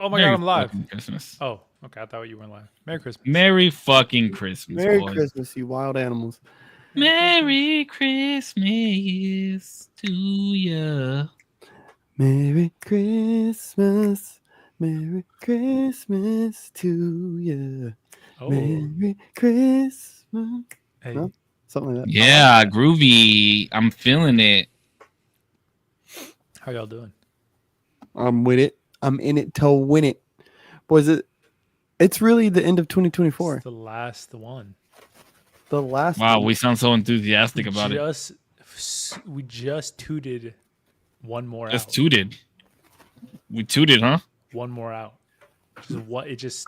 Oh my God, Merry I'm live. fucking Christmas. Oh, okay. I thought you weren't live. Merry Christmas. Merry fucking Christmas, Merry boys. Christmas, you wild animals. Merry Christmas to ya. Merry Christmas. Merry Christmas to you. Oh, Merry Christmas. hey. No? Something like that. Yeah, groovy. I'm feeling it. How y'all doing? I'm with it. I'm in it to win it. Boys, it's really the end of 2024. It's the last one. The last Wow, one. we sound so enthusiastic about it. We just tooted one more Just out. tooted. We tooted, huh? One more out. It just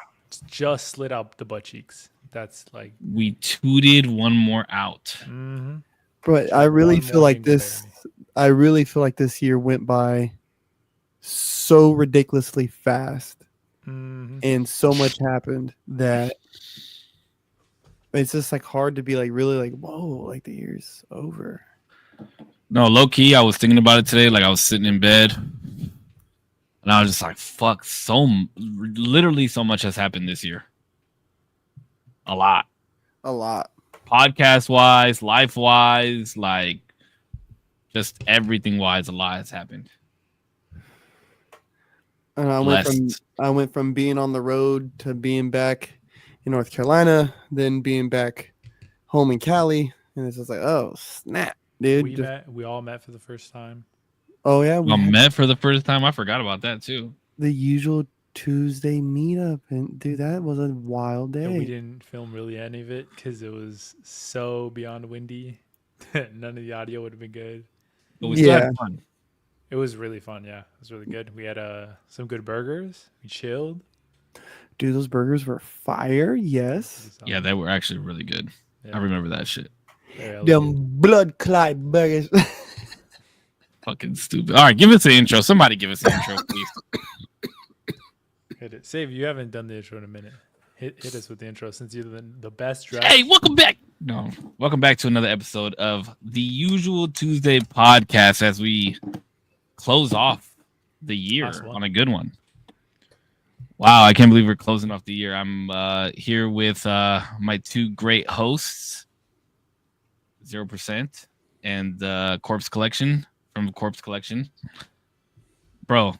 slid up the butt cheeks. That's like. We tooted one more out. Mm-hmm. But I really one feel more like thing to this. bury me. I really feel like this year went by so ridiculously fast, Mm-hmm. and so much happened that it's just like hard to be like really like, whoa, like the year's over. No, low key, I was thinking about it today. Like I was sitting in bed, and I was just like, "Fuck!" Literally, so much has happened this year. A lot, A lot. podcast wise, life wise, like just everything wise. A lot has happened. And I Blessed. went from being on the road to being back in North Carolina, then being back home in Cali, and it's just like, oh snap, dude! We all met for the first time. Oh yeah, we I had met for the first time. I forgot about that too. the usual Tuesday meetup, and dude, that was a wild And we day. didn't film really any of it because it was so beyond windy. None of the audio would have been good. But we still Yeah, had fun. It was really fun. Yeah, it was really good. We had some good burgers. We chilled. dude, those burgers were fire. Yes, Yeah, they were actually really good. Yeah, I remember that shit. very them elegant. blood clot burgers. Fucking stupid. All right, give us an intro. Somebody give us an intro, please. Hit it. Save, you haven't done the intro in a minute. Hit us with the intro since you're the best dressed. Hey, welcome back. No, welcome back to another episode of the usual Tuesday podcast as we close off the year Last one. on a good one. Wow, I can't believe we're closing off the year. I'm here with my two great hosts, 0% and Corpse Collection from Corpse Collection. Bro,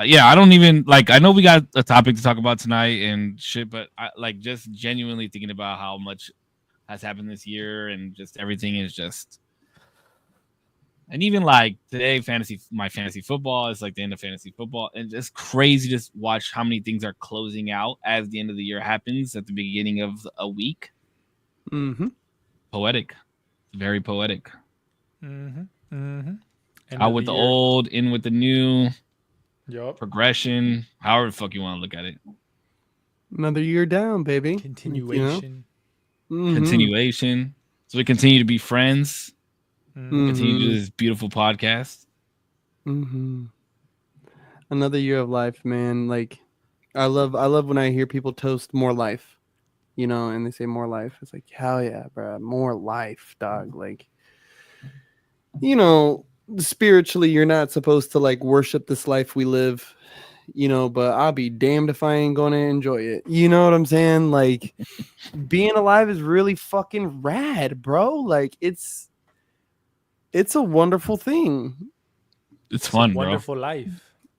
yeah, I don't even like. I know we got a topic to talk about tonight and shit, but I like just genuinely thinking about how much has happened this year and just everything is just. And even like today, my fantasy football is like the end of fantasy football, and it's crazy to watch how many things are closing out as the end of the year happens at the beginning of a week. Mm-hmm. Poetic, very poetic. Mm-hmm. Mm-hmm. End Out of with the year. old, in with the new. Yup. Progression, however the fuck you want to look at it. Another year down, baby. Continuation. Mhm. Continuation. So we continue to be friends. Mhm. Continue to do this beautiful podcast. Mm-hmm. Another year of life, man. Like, I love when I hear people toast more life, and they say more life. It's like, hell yeah, bro, more life, dog. Like, spiritually, you're not supposed to like worship this life we live, but I'll be damned if I ain't gonna enjoy it. You know what I'm saying? Like, being alive is really fucking rad, bro. Like, it's a wonderful thing. It's It's fun, a bro. wonderful life.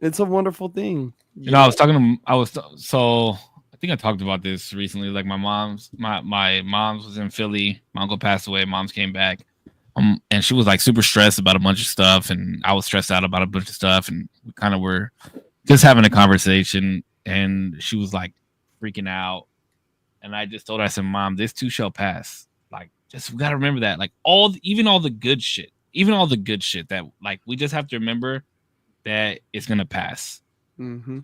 It's a wonderful thing. I was talking to so I think I talked about this recently. Like my mom's was in Philly. My uncle passed away. Mom's came back. And she was like super stressed about a bunch of stuff, and I was stressed out about a bunch of stuff, and we kind of were just having a conversation, and she was like freaking out, and I just told her, I said, Mom, this too shall pass. Like, just we gotta remember that, like even all the good shit that like we just have to remember that it's gonna pass. Mm-hmm.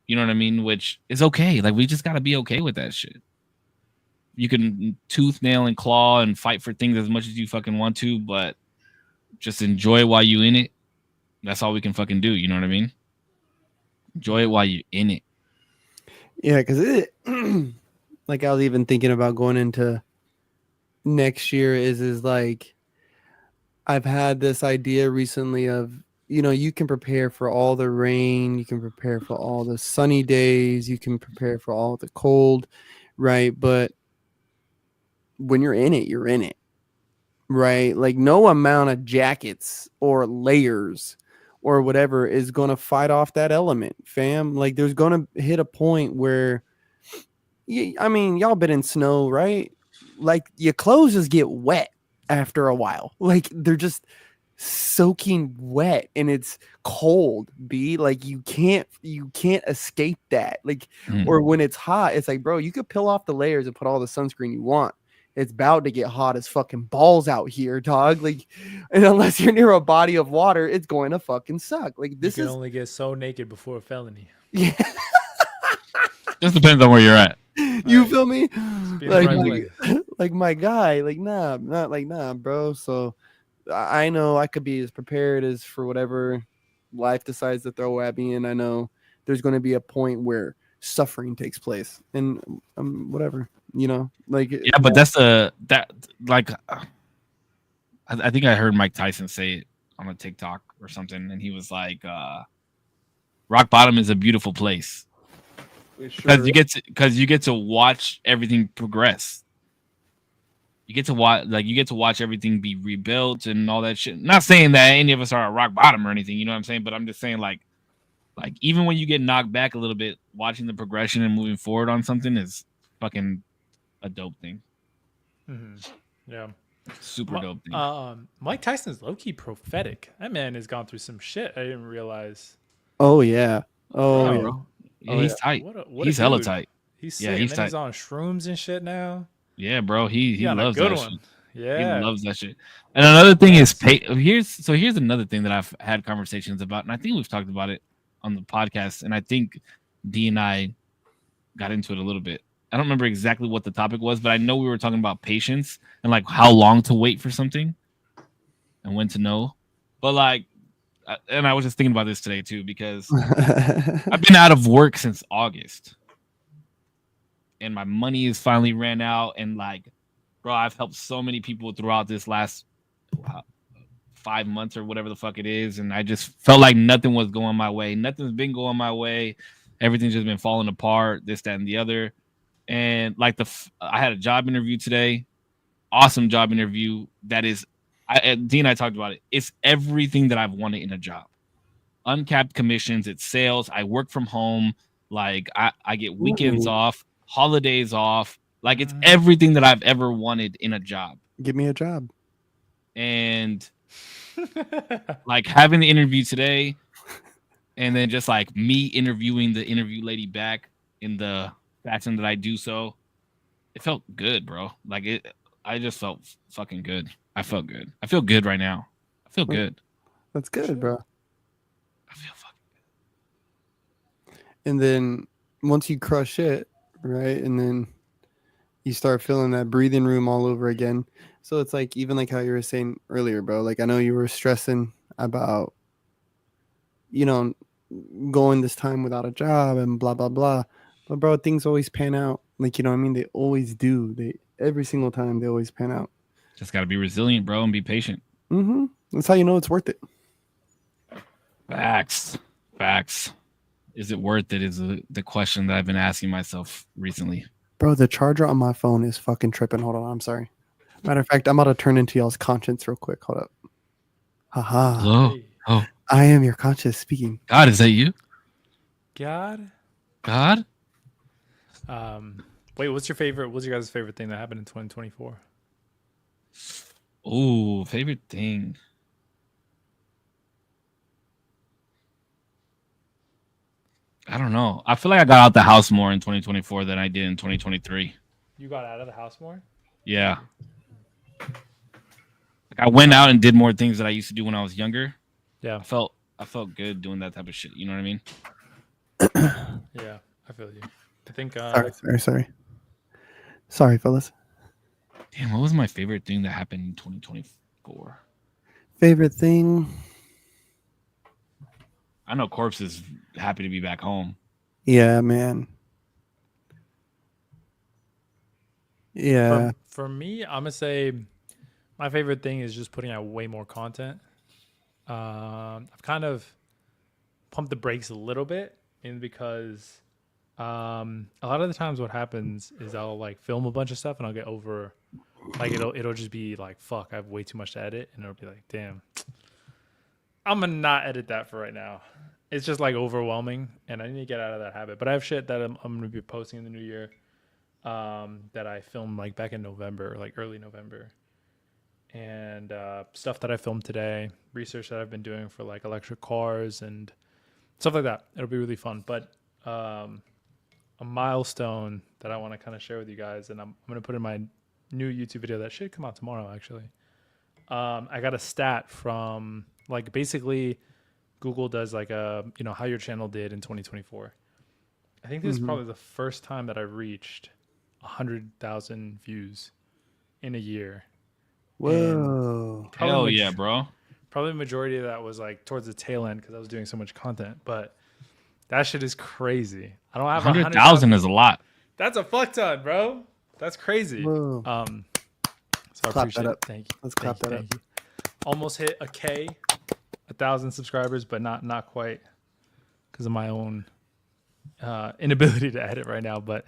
You know what I mean? Which is okay. Like, we just gotta be okay with that shit. You can tooth, nail, and claw and fight for things as much as you fucking want to, but just enjoy it while you in it. That's all we can fucking do. You know what I mean? Enjoy it while you're in it. Yeah, because it, like, I was even thinking about going into next year is like, I've had this idea recently of you can prepare for all the rain, you can prepare for all the sunny days, you can prepare for all the cold, right? But when you're in it, you're in it, right? Like no amount of jackets or layers or whatever is going to fight off that element, fam. Like there's going to hit a point where I mean, y'all been in snow, right? Like your clothes just get wet after a while. Like they're just soaking wet and it's cold. Like you can't escape that. Like or when it's hot, it's like, bro, you could peel off the layers and put all the sunscreen you want. It's about to get hot as fucking balls out here, dog. Like, and unless you're near a body of water, it's going to fucking suck. Like this you is can only get so naked before a felony. yeah. Just depends on where you're at. You Right. feel me? Just be in the Like right my, place. like my guy, like nah, not like nah, bro. So I know I could be as prepared as for whatever life decides to throw at me, and I know there's going to be a point where suffering takes place, and whatever, like Yeah, but that's that like I think I heard Mike Tyson say it on a TikTok or something, and he was like, "Rock bottom is a beautiful place because you get to watch everything progress. You get to watch everything be rebuilt and all that shit. Not saying that any of us are at rock bottom or anything, you know what I'm saying? But I'm just saying like even when you get knocked back a little bit, watching the progression and moving forward on something is fucking a dope thing. Yeah. Super dope thing. Mike Tyson's low-key prophetic. That man has gone through some shit I didn't realize. Oh yeah. Oh Yeah, yeah. bro. Yeah, Oh, he's yeah. tight. What He's a hella dude. tight. He's sick. Yeah, And he's then tight. he's on shrooms and shit now. Yeah, bro. He On a loves good that one. shit. Yeah. He loves that shit. And another thing is here's another thing that I've had conversations about, and I think we've talked about it on the podcast, and I think D and I got into it a little bit. I don't remember exactly what the topic was, but I know we were talking about patience and like how long to wait for something and when to know. But like, and I was just thinking about this today too because I've been out of work since August, and my money is finally ran out, and like, bro, I've helped so many people throughout this last 5 months or whatever the fuck it is, and I just felt like nothing was going my way. Nothing's been going my way. Everything's just been falling apart. This, that, and the other. And like I had a job interview today. Awesome job interview. That is, Dean and I talked about it. It's everything that I've wanted in a job. Uncapped commissions. It's sales. I work from home. Like I get weekends off, holidays off. Like it's everything that I've ever wanted in a job. Give me a job. And like having the interview today, and then just like me interviewing the interview lady back in the fashion that I do so, it felt good, bro. Like I just felt fucking good. I felt good. I feel good right now. I feel good. That's good, bro. I feel fucking good. And then once you crush it, right, and then you start feeling that breathing room all over again. So it's like even like how you were saying earlier, bro. Like I know you were stressing about, going this time without a job and blah blah blah. But bro, things always pan out. Like, you know what I mean? They always do. Every single time they always pan out. Just gotta be resilient, bro, and be patient. That's how you know it's worth it. Facts. Is it worth it? Is the question that I've been asking myself recently. Bro, the charger on my phone is fucking tripping. Hold on, I'm sorry. Matter of fact, I'm about to turn into y'all's conscience real quick. Hold up. Haha. Hello. Oh, I am your conscience speaking. God, is that you? God. Wait, what's your guys' favorite thing that happened in 2024? Oh, favorite thing. I don't know. I feel like I got out the house more in 2024 than I did in 2023. You got out of the house more? Yeah. Like I went out and did more things that I used to do when I was younger. Yeah. I felt good doing that type of shit. You know what I mean? Yeah, I feel you. I think. Sorry, fellas. Damn, what was my favorite thing that happened in 2024? Favorite thing? I know Korpsx is happy to be back home. Yeah, man. Yeah. For me, I'm gonna say my favorite thing is just putting out way more content. I've kind of pumped the brakes a little bit, and because a lot of the times what happens is I'll like film a bunch of stuff and I'll get over like it'll just be like fuck, I have way too much to edit, and it'll be like damn, I'm gonna not edit that for right now. It's just like overwhelming, and I need to get out of that habit. But I have shit that I'm gonna be posting in the new year that I filmed like back in November, like early November, and stuff that I filmed today, research that I've been doing for like electric cars and stuff like that. It'll be really fun. But a milestone that I want to kind of share with you guys, and I'm going to put in my new YouTube video that should come out tomorrow, actually. I got a stat from like basically Google does like a, you know, how your channel did in 2024. I think this is probably the first time that I reached 100,000 views in a year. Whoa. Hell yeah, bro. Probably the majority of that was like towards the tail end because I was doing so much content, but that shit is crazy. I don't have 100,000 is a lot. That's a fuck ton, bro. That's crazy. Whoa. So I Clap appreciate that it. up. Thank you. Let's clap that up. Thank you. Almost hit a K, 1,000 subscribers, but not quite because of my own inability to edit right now. But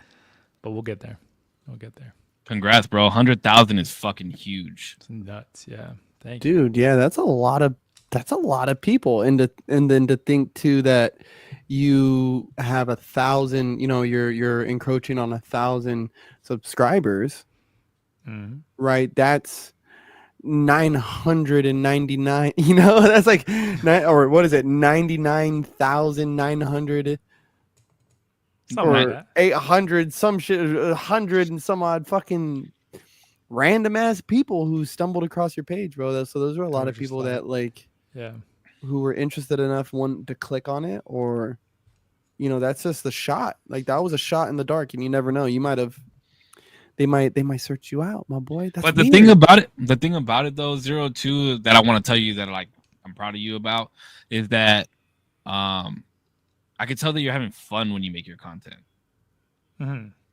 we'll get there. We'll get there. Congrats, bro. 100,000 is fucking huge. It's nuts. Yeah. Thank you. Dude, yeah, that's a lot of people, and then to think too that you have 1,000, you know, you're encroaching on 1,000 subscribers, right? That's 999, you know, that's like or what is it, 99,900 Something like or that. 800 some shit, 100 and some odd fucking random ass people who stumbled across your page, bro. So those are a lot of people that like, yeah, who were interested enough one to click on it, or, you know, that's just the shot. Like that was a shot in the dark, and you never know. You might have, they might search you out, my boy. That's but the weird. thing about it though, 02, that I want to tell you that like I'm proud of you about is that I can tell that you're having fun when you make your content.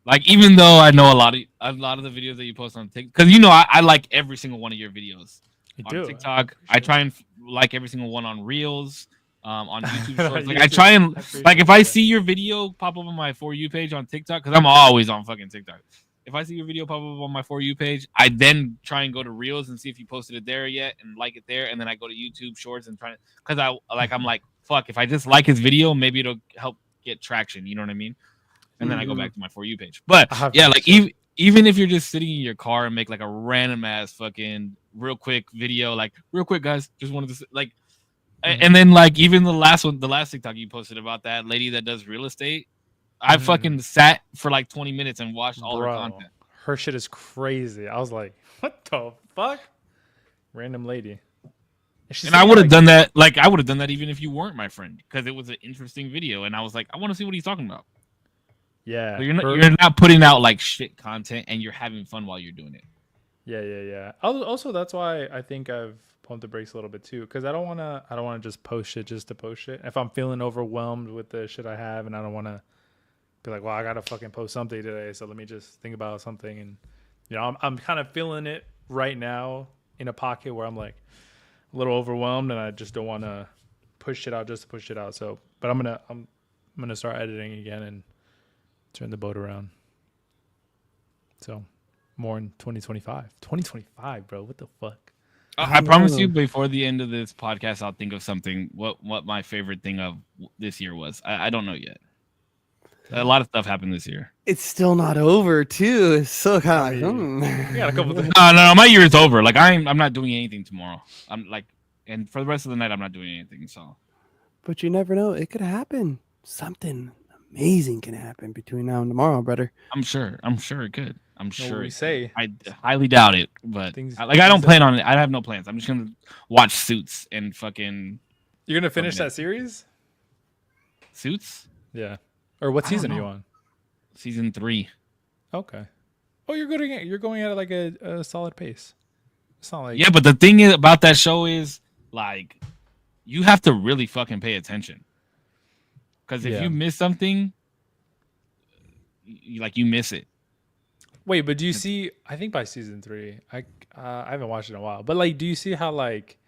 Like, even though I know a lot of the videos that you post on TikTok, because you know I like every single one of your videos on TikTok. I try and like every single one on Reels, on YouTube Shorts. Like I try and like if I see your video pop up on my For You page on TikTok, because I'm always on fucking TikTok. If I see your video pop up on my For You page, I then try and go to Reels and see if you posted it there yet and like it there, and then I go to YouTube Shorts and try to, because I'm like fuck, if I just like his video, maybe it'll help get traction. You know what I mean? And then I go back to my For You page. But yeah, like even if you're just sitting in your car and make like a random ass fucking real quick video, like real quick guys, just wanted to like, and then like even the last TikTok you posted about that lady that does real estate, I fucking sat for like 20 minutes and watched all her content. Her shit is crazy. I was like, what the fuck? Random lady. And I would have done that. Like I would have done that even if you weren't my friend, because it was an interesting video, and I was like, I want to see what he's talking about. Yeah, so you're not putting out like shit content, and you're having fun while you're doing it. Yeah. Also, that's why I think I've pumped the brakes a little bit too, because I don't want to just post shit just to post shit. If I'm feeling overwhelmed with the shit I have, and I don't want to be like, well, I gotta fucking post something today, so let me just think about something. And you know, I'm kind of feeling it right now in a pocket where I'm like a little overwhelmed, and I just don't want to push shit out just to push it out. So, but I'm gonna start editing again and turn the boat around. So more in 2025, bro. What the fuck? I promise you, before the end of this podcast, I'll think of something. What my favorite thing of this year was. I don't know yet. A lot of stuff happened this year. It's still not over, too. It's still kind of like, We got a couple things. No, my year is over. Like I'm not doing anything tomorrow. I'm like, and for the rest of the night, I'm not doing anything. So, but you never know. It could happen. Something amazing can happen between now and tomorrow, brother. I'm sure it could. I'm sure. We say. I highly doubt it, but I don't plan on it. I have no plans. I'm just gonna watch Suits and fucking. You're gonna finish that series? Suits? Yeah. Or what season are you on? Season 3. Okay. Oh, you're going at it like a solid pace. It's not like, yeah, but the thing about that show is like you have to really fucking pay attention, because if you miss something, you miss it. Wait, but do you see? I think by season 3, I haven't watched it in a while. But like, do you see how like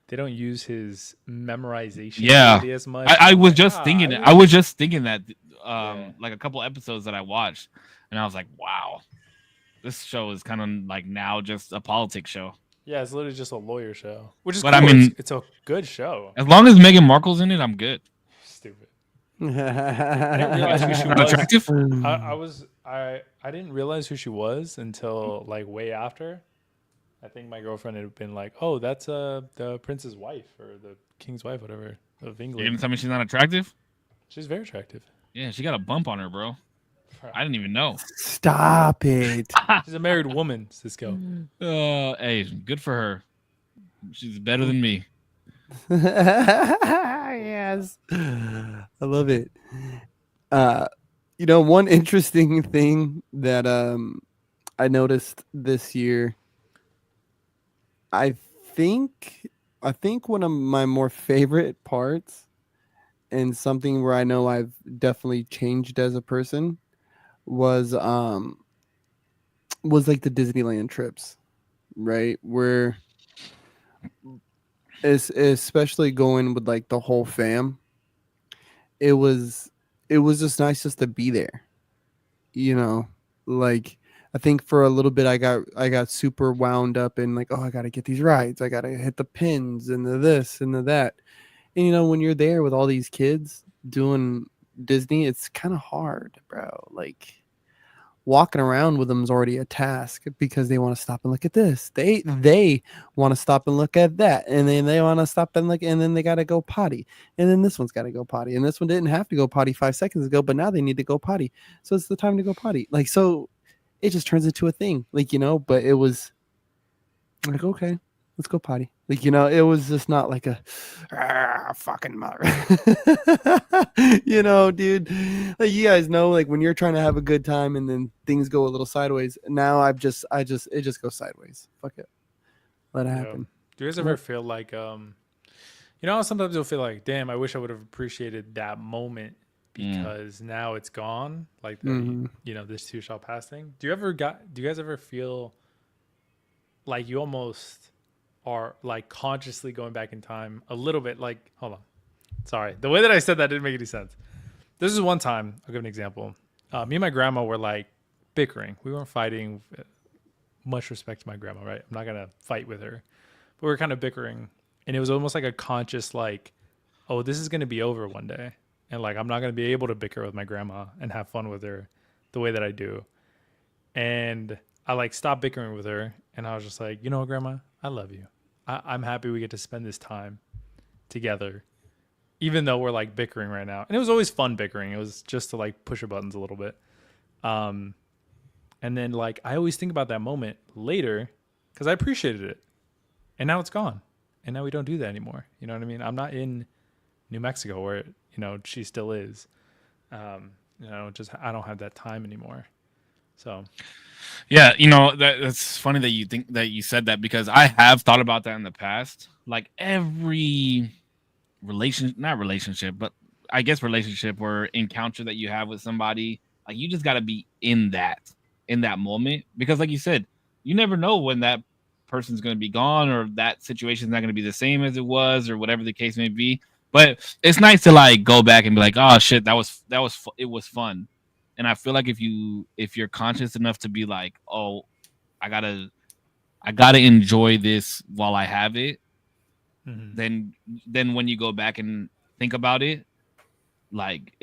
they don't use his memorization Yeah. ability as much. I I'm was like, just thinking I I was just thinking that Yeah. like a couple episodes that I watched, and I was like, wow, this show is kind of like now just a politics show. Yeah, it's literally just a lawyer show, which is But cool. I mean, It's a good show. as long as Meghan Markle's in it, I'm good. Stupid. I I didn't realize who she Not was. attractive? I didn't realize who she was until like way after. I think my girlfriend had been like, "Oh, that's the prince's wife or the king's wife, whatever, of You're England." gonna tell me she's not attractive? She's very attractive. Yeah, she got a bump on her, bro. I didn't even know. Stop it. She's a married woman, Cisco. Hey, good for her. She's better than me. Yes. I love it. One interesting thing that I noticed this year, I think one of my more favorite parts and something where I know I've definitely changed as a person was like the Disneyland trips, right? Where especially going with like the whole fam, it was just nice just to be there, like I think for a little bit I got super wound up in like, oh, I gotta get these rides, I gotta hit the pins and the this and the that, and when you're there with all these kids doing Disney, it's kind of hard, bro. Like walking around with them is already a task because they want to stop and look at this. They want to stop and look at that, and then they want to stop and look, and then they got to go potty, and then this one's got to go potty, and this one didn't have to go potty 5 seconds ago, but now they need to go potty, so it's the time to go potty. Like, so it just turns into a thing, like, but it was like, okay, let's go potty. Like, it was just not like a fucking mother. Dude. Like, you guys know, like when you're trying to have a good time and then things go a little sideways. Now it just goes sideways. Fuck it. Let it happen. Do you guys ever feel like sometimes you'll feel like, damn, I wish I would have appreciated that moment because now it's gone. Like this too shall pass thing. Do you guys ever feel like you almost are like consciously going back in time a little bit? Like, hold on, sorry, the way that I said that didn't make any sense. This is one time, I'll give an example. Me and my grandma were like bickering. We weren't fighting. Much respect to my grandma, right? I'm not gonna fight with her, but we were kind of bickering, and it was almost like a conscious like, oh, this is gonna be over one day, and like I'm not gonna be able to bicker with my grandma and have fun with her the way that I do. And I like stopped bickering with her, and I was just like, you know what, grandma, I love you. I'm happy we get to spend this time together, even though we're like bickering right now. And it was always fun bickering. It was just to like push her buttons a little bit. And then like I always think about that moment later because I appreciated it, and now it's gone, and now we don't do that anymore. You know what I mean? I'm not in New Mexico where she still is. Just I don't have that time anymore. So. Yeah, that's funny that you think that you said that because I have thought about that in the past. Like every not relationship, but I guess relationship or encounter that you have with somebody, like you just got to be in that moment because, like you said, you never know when that person's going to be gone or that situation's not going to be the same as it was or whatever the case may be. But it's nice to like go back and be like, oh shit, it was fun. And I feel like if you're conscious enough to be like, oh, I gotta enjoy this while I have it, then when you go back and think about it, like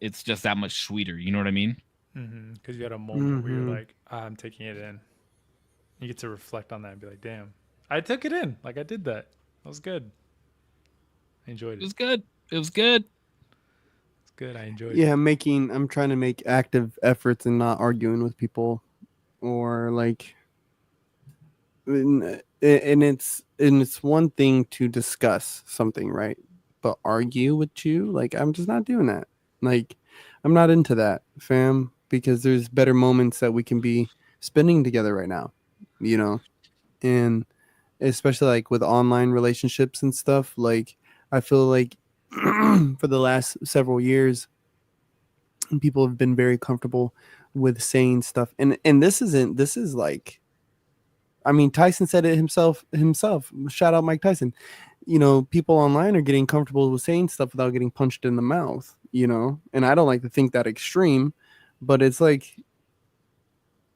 it's just that much sweeter. You know what I mean? Because you had a moment where you're like, I'm taking it in. You get to reflect on that and be like, damn, I took it in. Like I did that. That was good. I enjoyed it. It was good. It was good. Good. I enjoyed it. Yeah, I'm trying to make active efforts and not arguing with people or like, and it's one thing to discuss something, right? But argue with you, like I'm just not doing that. Like I'm not into that, fam, because there's better moments that we can be spending together right now, and especially like with online relationships and stuff. Like I feel like for the last several years, people have been very comfortable with saying stuff, and this is like, I mean, Tyson said it himself. Shout out Mike Tyson. You know, people online are getting comfortable with saying stuff without getting punched in the mouth, you know? And I don't like to think that extreme, but it's like,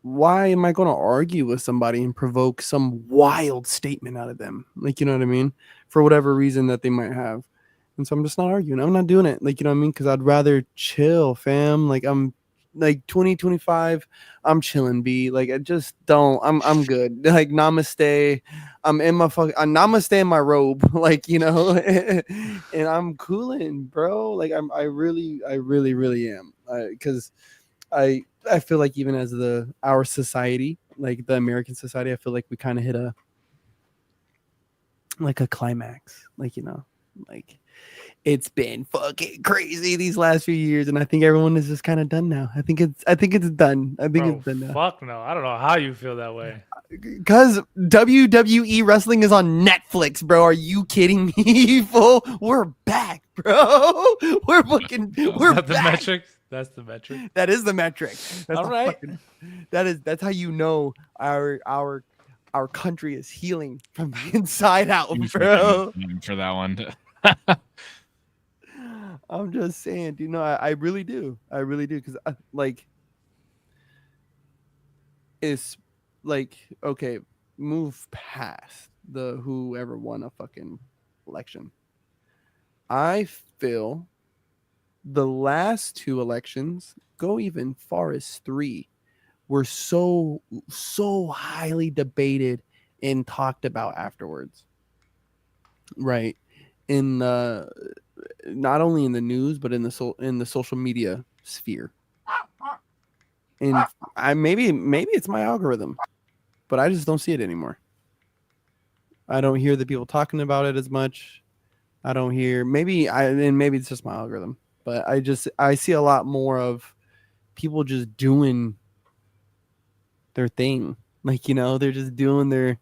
why am I going to argue with somebody and provoke some wild statement out of them? Like, you know what I mean? For whatever reason that they might have. And so I'm just not arguing. I'm not doing it. Like, you know what I mean? Because I'd rather chill, fam. Like, I'm like 2025. I'm chilling, B. Like, I just don't. I'm good. Like, namaste. I'm in my I'm namaste in my robe. Like, you know, and I'm cooling, bro. Like, I really am. Because I feel like even as our society, like the American society, I feel like we kind of hit a climax. Like, you know, like it's been fucking crazy these last few years, and I think everyone is just kind of done now. I think it's done. I think it's done now. Fuck no. I don't know how you feel that way. Because WWE wrestling is on Netflix, bro. Are you kidding me, fool? We're back, bro. We're fucking. We're Is that the back. metric? That's the metric. That is the metric. That's All right. That's how you know our country is healing from the inside out, bro. For that one. I'm just saying, you know, I really do. I really do. Because, like, it's like, okay, move past the whoever won a fucking election. I feel the last two elections, go even far as 3, were so highly debated and talked about afterwards. Right. In not only in the news, but in the social media sphere. And maybe it's my algorithm, but I just don't see it anymore. I don't hear the people talking about it as much. I don't hear maybe it's just my algorithm, but I see a lot more of people just doing their thing. Like, you know, they're just doing their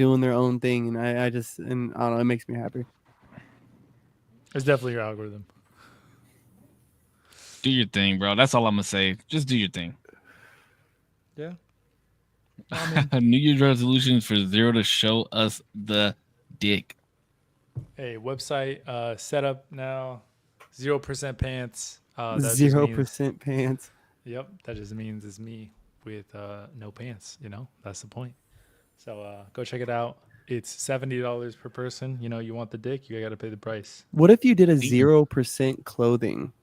own thing, and I don't know, it makes me happy. It's definitely your algorithm. Do your thing, bro. That's all I'm gonna say. Just do your thing. Yeah. New Year's resolutions for Zero to show us the dick. Hey, website set up now. 0% pants. 0% pants. Yep, that just means it's me with no pants. You know, that's the point. So go check it out. It's $70 per person. You know, you want the dick, you got to pay the price. What if you did a 0% clothing?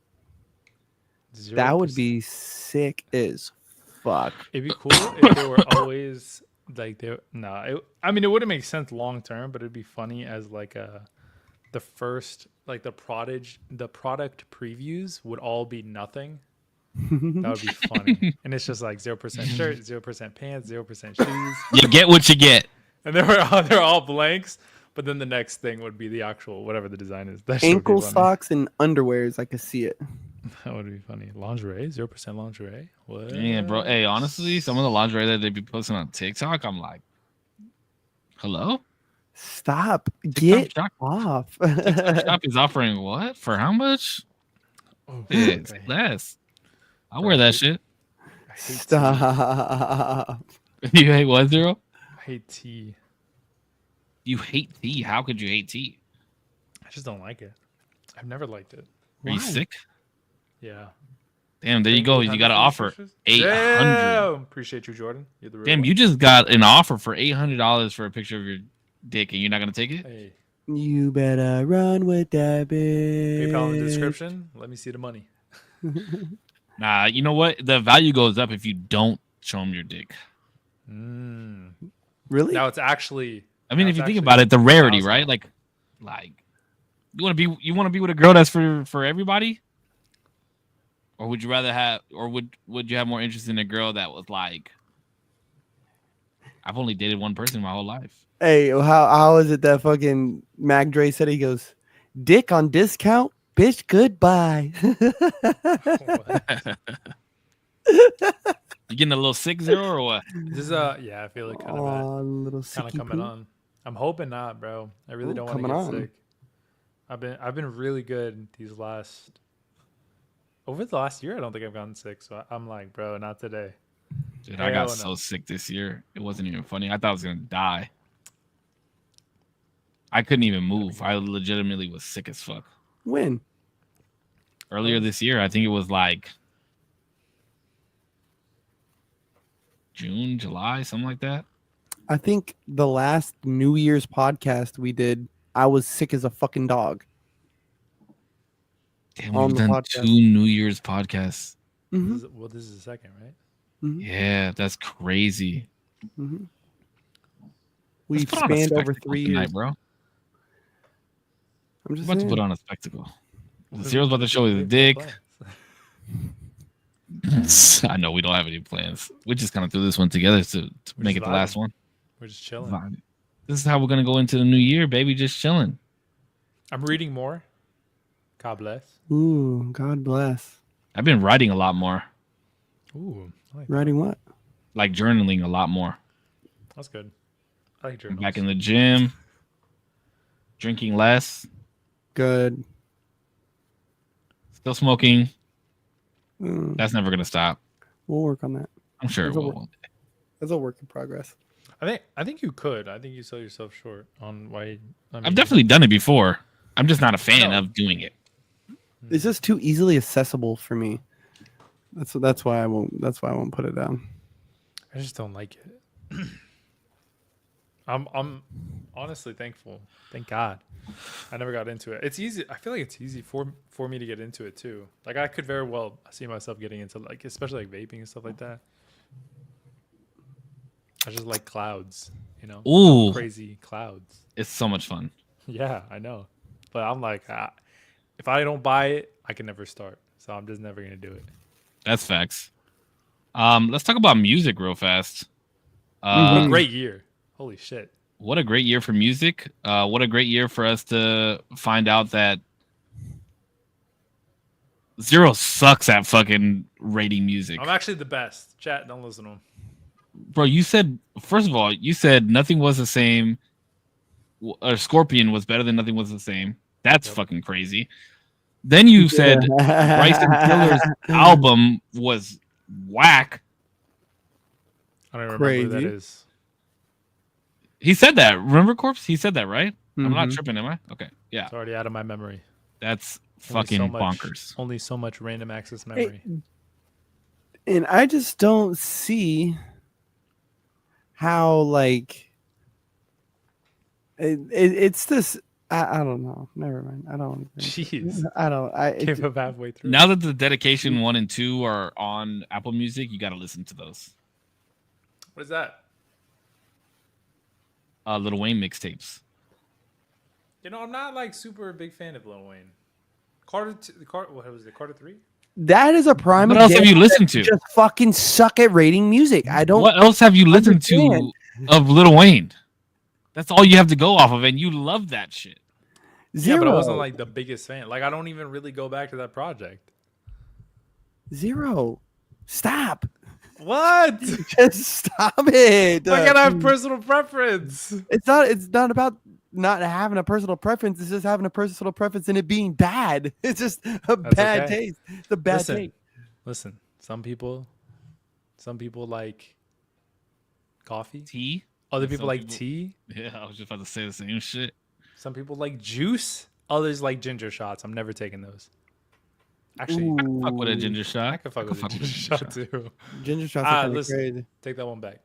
0%. That would be sick as fuck. It'd be cool if they were always like they. I mean, it wouldn't make sense long term, but it'd be funny as like the first like the product previews would all be nothing. That would be funny. And it's just like 0% shirt, 0% pants, 0% shoes. You get what you get. And they're all blanks, but then the next thing would be the actual whatever the design is. That ankle socks and underwears. I could see it. That would be funny. Lingerie, 0% lingerie. What? Yeah, bro. Hey, honestly, some of the lingerie that they be posting on TikTok, I'm like, hello? Stop. Get TikTok off. Shop is offering what? For how much? Oh, It's okay. less. I wear that shit. I hate Stop. You hate what, Zero? I hate tea. You hate tea. How could you hate tea? I just don't like it. I've never liked it. Are you sick? Yeah. Damn, there you go. You got an offer. 800. Damn. Appreciate you, Jordan. You're the real Damn, one. you just got an offer for $800 for a picture of your dick, and you're not gonna take it? Hey, You better run with that bitch. PayPal in the description. Let me see the money. Nah, you know what? The value goes up if you don't show them your dick. Really? Now it's actually. I mean, if you think about it, the rarity, right? Like you want to be with a girl that's for everybody, or would you rather have, or would you have more interest in a girl that was like, I've only dated one person my whole life. Hey, how is it that fucking Mac Dre said? He goes, dick on discount, bitch, goodbye. You getting a little sick, Zero, or what? This is yeah, I feel like kind of coming poo. on. I'm hoping not, bro. I really don't want to get sick. I've been really good over the last year. I don't think I've gotten sick, so I'm like, bro, not today. Dude, I got Hell so no. sick this year. It wasn't even funny. I thought I was gonna die. I couldn't even move. I legitimately was sick as fuck. When? Earlier this year, I think it was like June, July, something like that. I think the last New Year's podcast we did, I was sick as a fucking dog. Damn, On we've the done podcast. 2 New Year's podcasts. Mm-hmm. This is the second, right? Mm-hmm. Yeah, that's crazy. Mm-hmm. Let's We've put on a spanned over spectacle 3 tonight, years. bro. I'm I'm just about to saying. put on a spectacle. Zero's about to show his dick. I know we don't have any plans. We just kind of threw this one together to make it the last one. We're just chilling. Vibe. This is how we're gonna go into the new year, baby. Just chilling. I'm reading more. God bless. Ooh, God bless. I've been writing a lot more, Ooh, I like Writing what? like journaling a lot more. that's good. I like I'm journals. back in the gym, drinking less, Good. still smoking. Mm, That's never gonna stop. we'll work on that. I'm sure it That's a will. work. That's a work in progress. I think you could. I think you sell yourself short on why. I mean, I've definitely done it before. I'm just not a fan No. of doing it. It's just too easily accessible for me. That's why I won't. That's why I won't put it down. I just don't like it. I'm honestly thankful. Thank God. I never got into it. It's easy. I feel like it's easy for me to get into it too. Like I could very well see myself getting into like especially like vaping and stuff like that. I just like clouds, you know. Ooh, Crazy clouds. it's so much fun. Yeah, I know. But I'm like if I don't buy it, I can never start. So I'm just never going to do it. That's facts. Let's talk about music real fast. What a Mhm. great year. Holy shit. What a great year for music. What a great year for us to find out that Zero sucks at fucking rating music. I'm actually the best. Chat, don't listen to him. Bro, you said, first of all, you said Nothing Was the Same, or Scorpion was better than Nothing Was the Same. That's Yep. fucking crazy. Then you said Bryson Tiller's album was whack. I don't even remember who that Crazy. is. He said that. Remember, Corpse? He said that, right? I'm not Mhm. tripping, am I? Okay. Yeah. It's already out of my memory. That's Only fucking so much- bonkers. Only so much random access memory. And I just don't see how like it's this. I don't know. Never mind. I don't. Jeez. I don't. I it, Gave up halfway through. Now that the Dedication 1 and 2 are on Apple Music, you got to listen to those. What is that? Lil Wayne mixtapes. You know, I'm not like super big fan of Lil Wayne. What was it? Carter 3? that is a prime. What else have you example listened that to? Just fucking suck at rating music. I don't. What else have you listened to understand. of Lil Wayne? That's all you have to go off of, and you love that shit. Zero. Yeah, but I wasn't like the biggest fan. Like I don't even really go back to that project. Zero. Stop. What? Just stop it. I gotta have personal preference. It's not about not having a personal preference. It's just having a personal preference and it being bad. It's just a bad okay. taste. It's a bad Listen, taste. listen. Some people like coffee. Tea? Other Some people like people- tea. Yeah, I was just about to say the same shit. Some people like juice. Others like ginger shots. I'm never taking those. Actually, Fuck with a ginger I shot. could fuck with a ginger shot too. Ginger shots Ah, are kind of listen. crazy. Take that one back.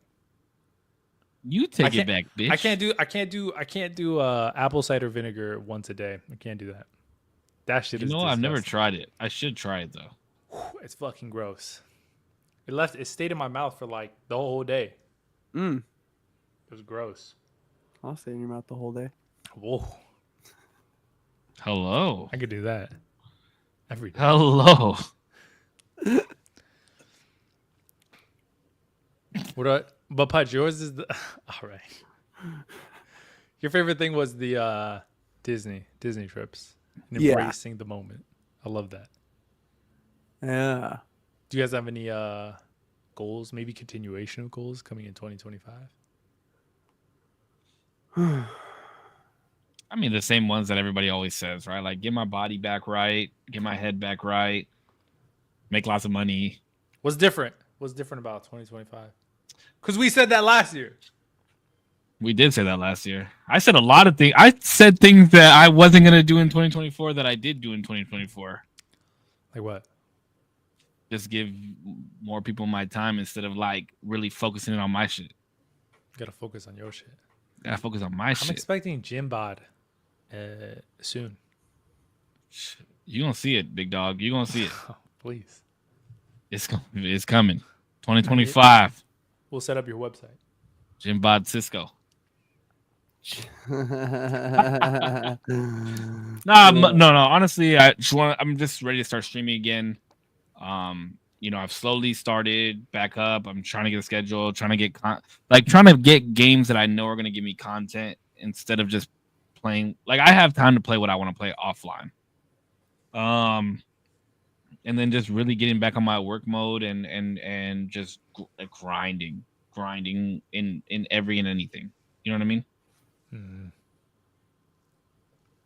You take it can't- back, bitch. I can't do apple cider vinegar once a day. I can't do that. That shit You is know, I've never disgusting. tried it. I should try it though. It's fucking gross. It stayed in my mouth for like the whole day. Mm. It was gross. I'll stay in your mouth the whole day. Whoa. Hello. I could do that every day. Hello. But Pudge, yours is the all right. Your favorite thing was the Disney trips and Yeah. embracing the moment. I love that. Yeah. Do you guys have any goals? Maybe continuation of goals coming in 2025? I mean, the same ones that everybody always says, right? Like, get my body back right, get my head back right, make lots of money. What's different? What's different about 2025? Because we said that last year. We did say that last year. I said a lot of things. I said things that I wasn't gonna do in 2024 that I did do in 2024. Like what? Just give more people my time instead of like really focusing on my shit. Gotta focus on your shit. Gotta focus on my I'm shit. expecting gym bod soon. You gonna see it, big dog. You gonna see it. Oh, please. It's coming. 2025. We'll set up your website. Jim Bod Cisco. Yeah. No. Honestly, I'm just ready to start streaming again. I've slowly started back up. I'm trying to get a schedule, trying to get games that I know are going to give me content instead of just playing. Like I have time to play what I want to play offline. And then just really getting back on my work mode and just grinding in every and anything. You know what I mean?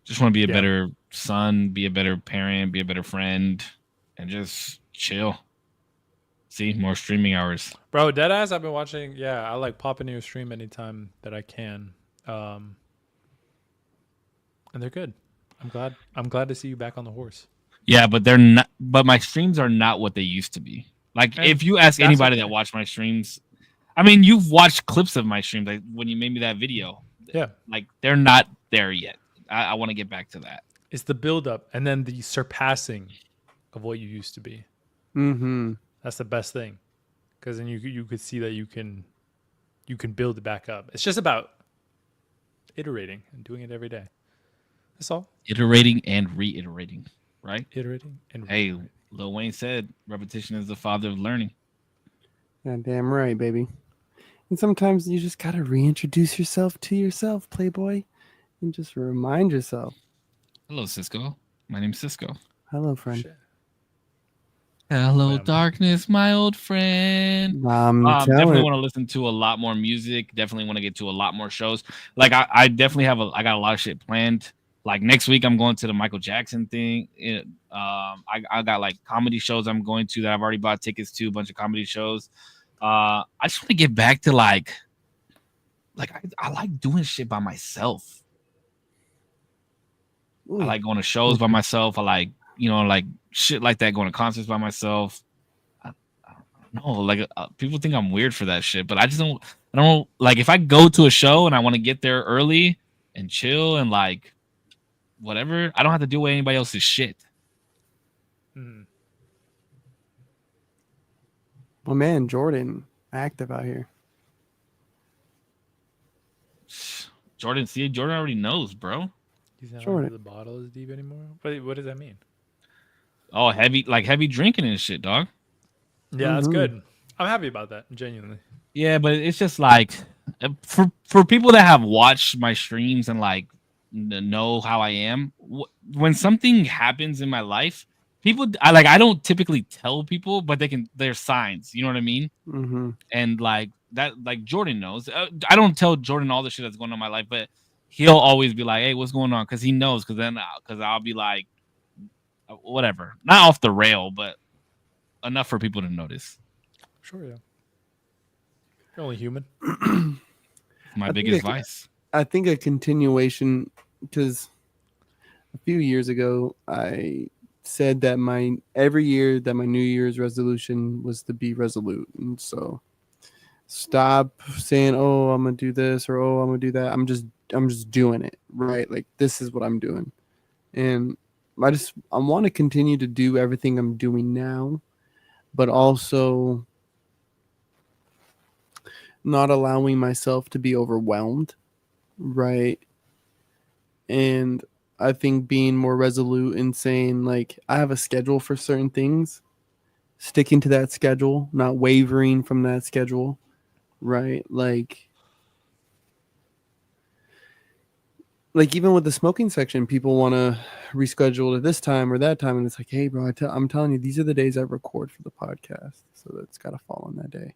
Just want to be a better son, be a better parent, be a better friend, and just chill. See, more streaming hours. Bro, deadass, I've been watching. Yeah, I like pop into your stream anytime that I can. And they're good. I'm glad to see you back on the horse. Yeah, but they're not. But my streams are not what they used to be. Like, and if you ask anybody that watched my streams, I mean, you've watched clips of my streams, like when you made me that video. Yeah, like they're not there yet. I want to get back to that. It's the build up and then the surpassing of what you used to be. Mm-hmm. That's the best thing, because then you could see that you can build it back up. It's just about iterating and doing it every day. That's all. Iterating and reiterating, right? Iterating and hey, Lil Wayne said, "Repetition is the father of learning." Yeah, damn right, baby. And sometimes you just gotta reintroduce yourself to yourself, Playboy, and just remind yourself. Hello, Cisco. My name's Cisco. Hello, friend. Shit. Hello, darkness, my old friend. Definitely want to listen to a lot more music. Definitely want to get to a lot more shows. Like I definitely I got a lot of shit planned. Like next week, I'm going to the Michael Jackson thing. I got like comedy shows I'm going to that I've already bought tickets to. A bunch of comedy shows. I just want to get back to like I like doing shit by myself. Ooh. I like going to shows by myself. I like, like shit like that, going to concerts by myself. I don't know. Like people think I'm weird for that shit, but I don't like if I go to a show and I want to get there early and chill and like whatever, I don't have to do anybody else's shit. Mm. Well, man, Jordan, active out here. Jordan already knows, bro. He's not into the bottle is deep anymore. But what does that mean? Oh, heavy drinking and shit, dog. Yeah, that's good. I'm happy about that, genuinely. Yeah, but it's just like for people that have watched my streams and like know how I am, when something happens in my life, I don't typically tell people, but there's signs. You know what I mean? Mm-hmm. And like that, like Jordan knows. I don't tell Jordan all the shit that's going on in my life, but he'll always be like, "Hey, what's going on?" Because he knows. Because I'll be like, whatever, not off the rail, but enough for people to notice. Sure, yeah. You're only human. My biggest vice. I think a continuation, because a few years ago I said that every year that my New Year's resolution was to be resolute, and so stop saying, "Oh, I'm gonna do this" or "Oh, I'm gonna do that." I'm just doing it, right? Like this is what I'm doing, and I want to continue to do everything I'm doing now, but also not allowing myself to be overwhelmed, right? And I think being more resolute in saying, like, I have a schedule for certain things, sticking to that schedule, not wavering from that schedule, right? Like even with the smoking section, people want to reschedule at this time or that time, and it's like, hey, bro, I'm telling you, these are the days I record for the podcast, so that's got to fall on that day.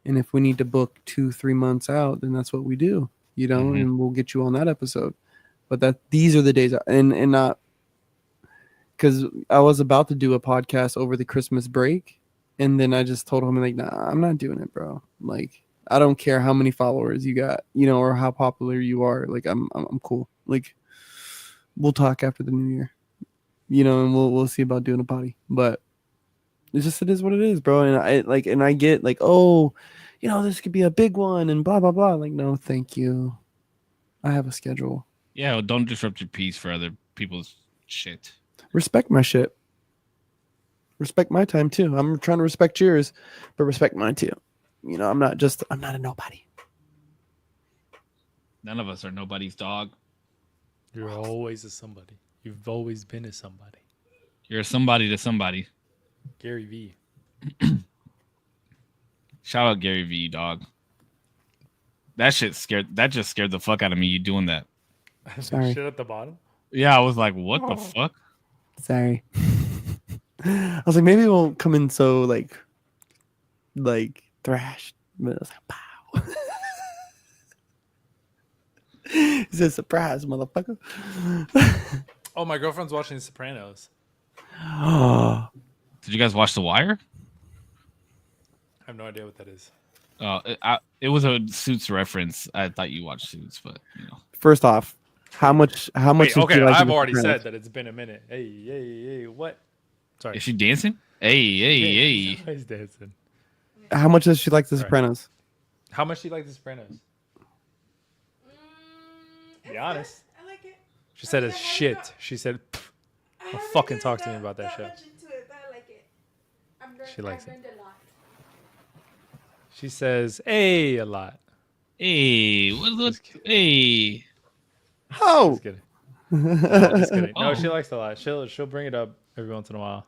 And if we need to book 2-3 months out, then that's what we do, and we'll get you on that episode. But these are the days, and not because I was about to do a podcast over the Christmas break, And then I just told him like, nah, I'm not doing it, bro. Like, I don't care how many followers you got, or how popular you are. Like, I'm cool. Like, we'll talk after the new year, and we'll see about doing a potty. But it is what it is, bro. And I get like, oh, this could be a big one and blah blah blah. Like, no, thank you. I have a schedule. Yeah, well, don't disrupt your peace for other people's shit. Respect my shit. Respect my time too. I'm trying to respect yours, but respect mine too. I'm not a nobody. None of us are nobody's dog. You're always a somebody. You've always been a somebody. You're somebody to somebody. Gary V. Shout out Gary V, dog. That just scared the fuck out of me. You doing that? Sorry. Shit at the bottom. Yeah, I was like, what the fuck? Sorry. I was like, maybe it won't come in so like thrashed, but it was like, pow. It's a surprise, motherfucker. Oh, my girlfriend's watching The Sopranos. Did you guys watch The Wire? I have no idea what that is. It was a Suits reference. I thought you watched Suits, but First off, how much? Wait, did okay, you like I've The already Sopranos? said that it's been a minute. Hey, what? Sorry. is she dancing? Hey. He's dancing. How much does she like The Sorry. Sopranos? How much do you like The Sopranos? Be honest. I like it. She said it's shit. She said, don't fucking talk to me about that shit. Much into it, but I like it. She likes it. I've learned a lot. She says, hey, a lot. Hey, what? Hey. Oh, Just kidding. No, just kidding. No, she likes it a lot. She'll bring it up every once in a while.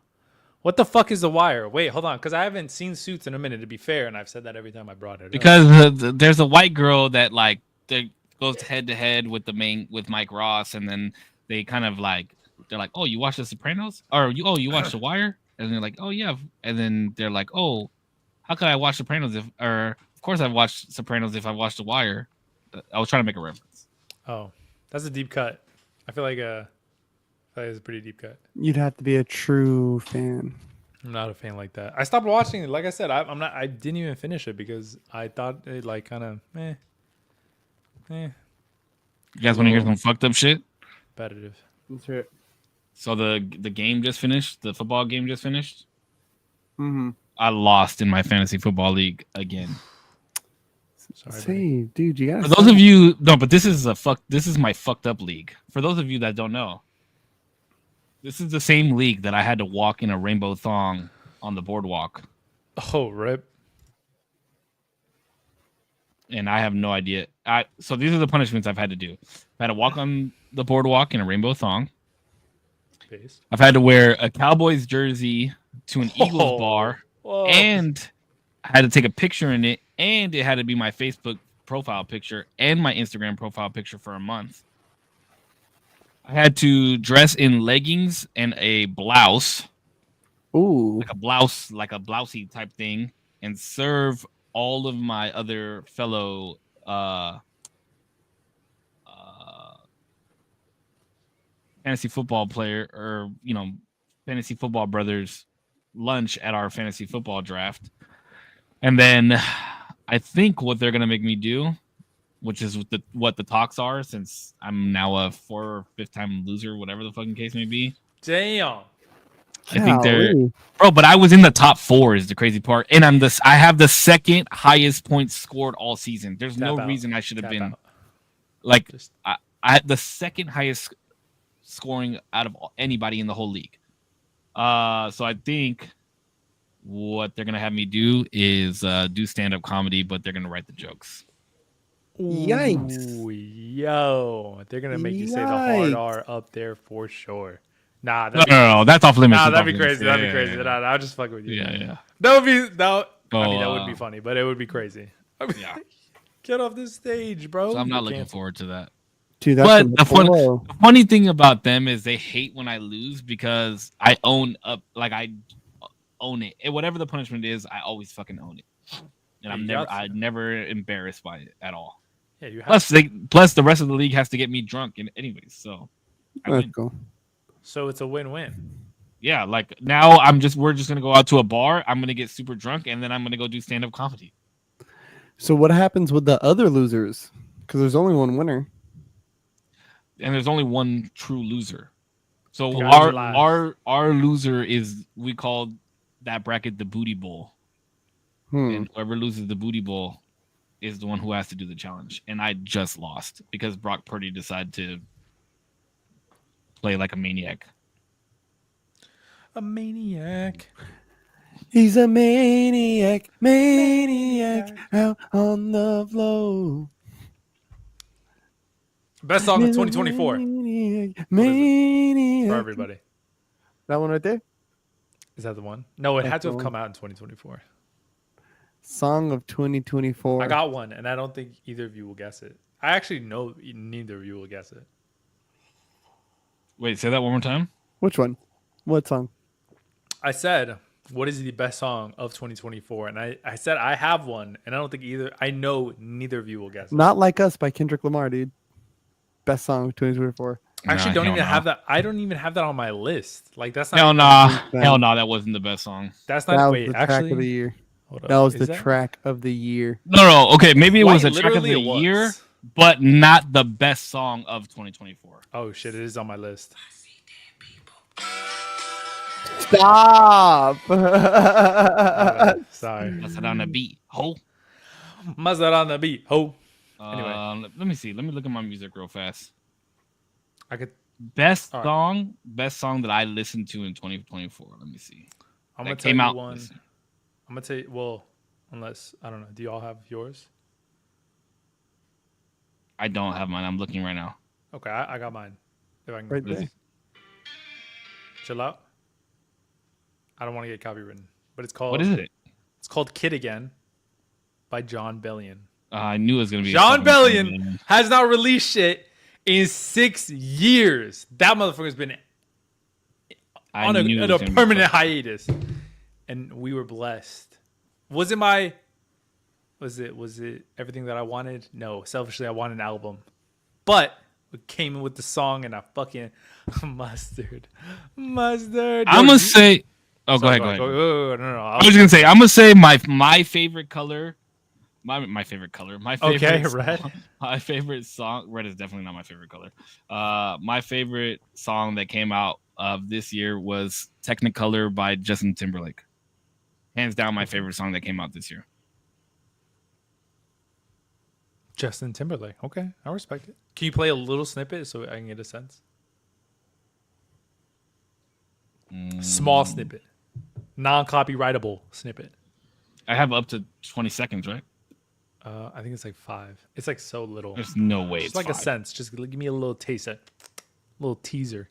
What the fuck is The Wire? Wait, hold on, because I haven't seen Suits in a minute, to be fair, and I've said that every time I brought it up. Because there's a white girl that goes head to head with Mike Ross, and then they kind of they're like, oh, you watch The Sopranos, or you watch The Wire, and they're like, oh yeah, and then they're like, oh, how could I watch Sopranos of course I've watched Sopranos if I watched The Wire. I was trying to make a reference. Oh, that's a deep cut. I feel like it's a pretty deep cut. you'd have to be a true fan. I'm not a fan like that. I stopped watching it. Like I said, I'm not. I didn't even finish it because I thought it kind of You guys want to hear some fucked up shit? repetitive. That's right. So the game just finished. The football game just finished. Mm-hmm. I lost in my fantasy football league again. Sorry, buddy. Say, dude, you gotta. For those of you, no, but this is my fucked up league. For those of you that don't know, this is the same league that I had to walk in a rainbow thong on the boardwalk, Oh, rip. and I have no idea. So these are the punishments I've had to do. I've had to walk on the boardwalk in a rainbow thong. Based. I've had to wear a Cowboys jersey to an Eagles Oh. bar, Whoa. and I had to take a picture in it, and it had to be my Facebook profile picture and my Instagram profile picture for a month. I had to dress in leggings and a blouse, Ooh, like a blousey type thing, and serve all of my other fellow fantasy football player or fantasy football brothers lunch at our fantasy football draft. And then I think what they're gonna make me do, which is what the talks are, since I'm now a 4th or 5th time loser, whatever the fucking case may be. Damn. I think they're golly. but I was in the top 4 is the crazy part, and I have the second highest points scored all season. There's Tap no out. reason I should have Tap been out. like Just- I had the second highest scoring out of anybody in the whole league. So I think what they're gonna have me do is do stand-up comedy, but they're gonna write the jokes. Yikes. Ooh, yo, they're gonna make you say the hard Yikes. R up there for sure. Nah, No, that's off limits. Nah, That's that'd off be limits. crazy. That'd be Yeah, crazy. yeah, Nah, I'll just fuck with you. yeah. That would be that. I mean, that Oh, would be funny, but it would be crazy. I mean, Yeah. get off this stage, bro. So I'm You're not looking canceled. forward to that. Dude, that's But from the fun- below. The funny thing about them is they hate when I lose because I own up, like I own it. And whatever the punishment is, I always fucking own it, and You got to. I'm never embarrassed by it at all. Yeah, you have. Plus the rest of the league has to get me drunk, anyways. So I That's win. cool. So it's a win-win. Yeah, like now we're just gonna go out to a bar. I'm gonna get super drunk, and then I'm gonna go do stand up comedy. So what happens with the other losers? Because there's only one winner. And there's only one true loser. So Guys our last. our loser is we called that bracket the booty bowl, and whoever loses the booty bowl is the one who has to do the challenge. And I just lost because Brock Purdy decided to play like a maniac. A maniac. He's a maniac, out on the floor. Best song of 2024 Maniac. for everybody. That one right there? Is that the one? No, it That's had to the have one. come out in 2024. Song of 2024. I got one, and I don't think either of you will guess it. I actually know neither of you will guess it. Wait, say that one more time. Which one? What song? I said, what is the best song of 2024? And I said I have one, and I don't think I know neither of you will guess it. Not Like Us by Kendrick Lamar, dude. Best song of 2024. I actually don't hell even no. have that. I don't even have that on my list. Like that's not. Hell nah, that wasn't the best song. That's That not. was Wait, the track actually, of the year. hold up. That was Is the track of the year. No, okay, maybe it was Quite a track of literally the it was. year, but not the best song of 2024. Oh shit! It is on my list. Stop. Sorry. That's it on the beat. Ho. Mustard on the beat. Ho. Anyway. Let me see. Let me look at my music real fast. I could. Best All song that I listened to in 2024. Let me see. I'm That gonna tell came you out. one. I'm gonna tell you. Well, unless I don't know. Do y'all have yours? I don't have mine. I'm looking right now. Okay, I got mine. If I can Right there. chill out. I don't want to get copywritten, but it's called. What is it? It's called "Kid Again" by John Bellion. I knew it was gonna be John fucking Bellion has not released shit in 6 years. That motherfucker's been on a permanent hiatus, and we were blessed. Was it everything that I wanted? No, selfishly I wanted an album, but it came in with the song and I fucking mustard. I'm gonna say. Oh, Sorry, go ahead. No. I was gonna say. I'm gonna say my favorite color. My favorite color. My favorite. Okay, song, red. My favorite song. Red is definitely not my favorite color. My favorite song that came out of this year was Technicolor by Justin Timberlake. Hands down, my favorite song that came out this year. Justin Timberlake. Okay, I respect it. Can you play a little snippet so I can get a sense? Small snippet, non-copyrightable snippet. I have up to 20 seconds, right? I think it's like 5. It's like so little. There's no way It's it's like a 5. sense. Just give me a little taste, a little teaser.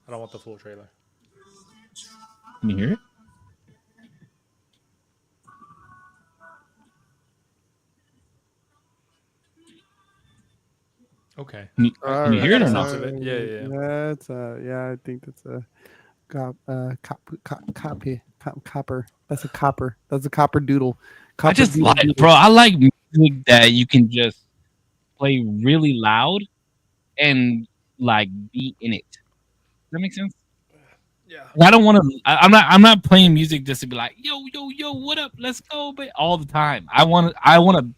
I don't want the full trailer. Can you hear it? Okay. Can you hear it or Sense not? of it. Yeah. That's I think that's a copper. That's a copper. That's a copper doodle. I just like, bro. I like music that you can just play really loud and like be in it. Does that make sense? Yeah. I don't want to. I'm not playing music just to be like, yo, what up? Let's go, but all the time. I want to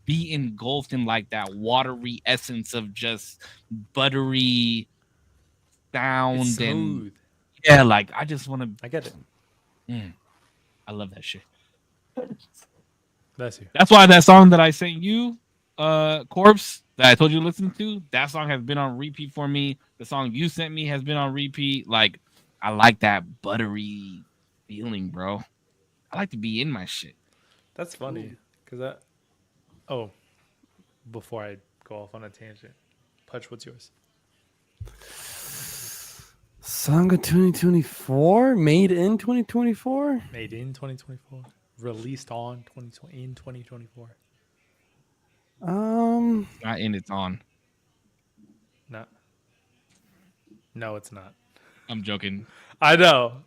be engulfed in like that watery essence of just buttery sound It's and smooth. yeah, like I just want to. I get it. I love that shit. Bless you. That's why that song that I sent you, Korpsx, that I told you to listen to, that song has been on repeat for me. The song you sent me has been on repeat. Like, I like that buttery feeling, bro. I like to be in my shit. That's funny because that. Oh, before I go off on a tangent, Pudge, what's yours? Song of 2024, made in 2024. Made in 2024, released on 2020 in 2024. Not in, it's on. No, it's not. I'm joking. I know.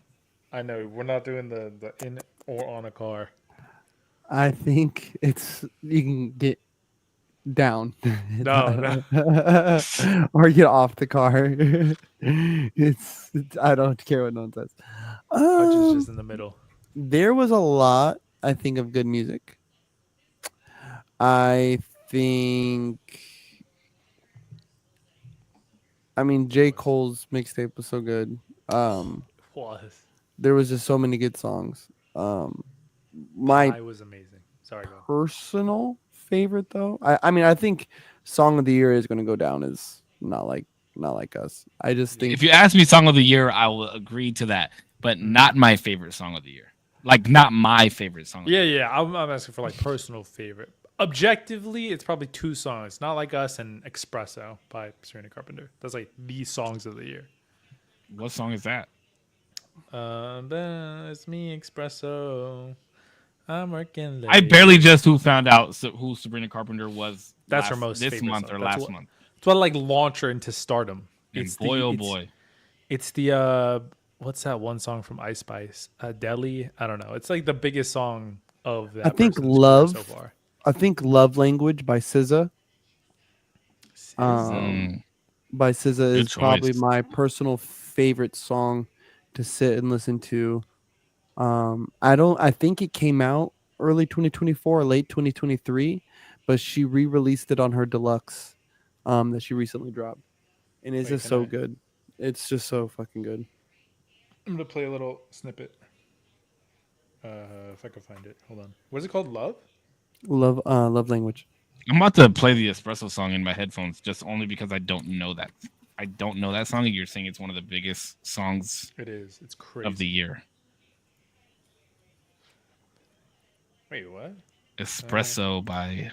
We're not doing the in or on a car. I think you can get down. No. Or get off the car. I don't care what no one says. Punch is just in the middle. There was a lot, I think, of good music. I think, I mean, J. Cole's mixtape was so good. Was. There was just so many good songs. My I was amazing. Sorry, go. personal favorite, though, I mean, I think Song of the Year is going to go down as not like us. I just think If you ask me song of the year, I will agree to that, but not my favorite song of the year. Like not my favorite song. Yeah. I'm asking for like personal favorite. Objectively, it's probably two songs. Not Like Us and Espresso by Serena Carpenter. That's like the songs of the year. What song is that? It's me, Espresso. I'm working late. I barely just found out who Sabrina Carpenter was. That's her most this favorite month song. or That's last what- month. It's what like launch her into stardom. And It's boy, the, oh it's, boy, It's the what's that one song from Ice Spice? Deli? I don't know. It's like the biggest song of that. I think person's career Love. so far. I think Love Language by SZA. Mm. By SZA is Good probably choice. my personal favorite song to sit and listen to. I think it came out early 2024 or late 2023, but she re-released it on her deluxe that she recently dropped. And it's Wait, just can so I- good. It's just so fucking good. I'm gonna play a little snippet. If I can find it. Hold on. What's it called? Love? Love Language. I'm about to play the Espresso song in my headphones, just only because I don't know that. I don't know that song, and you're saying it's one of the biggest songs It is. It's crazy. of the year. Wait, what? Espresso by.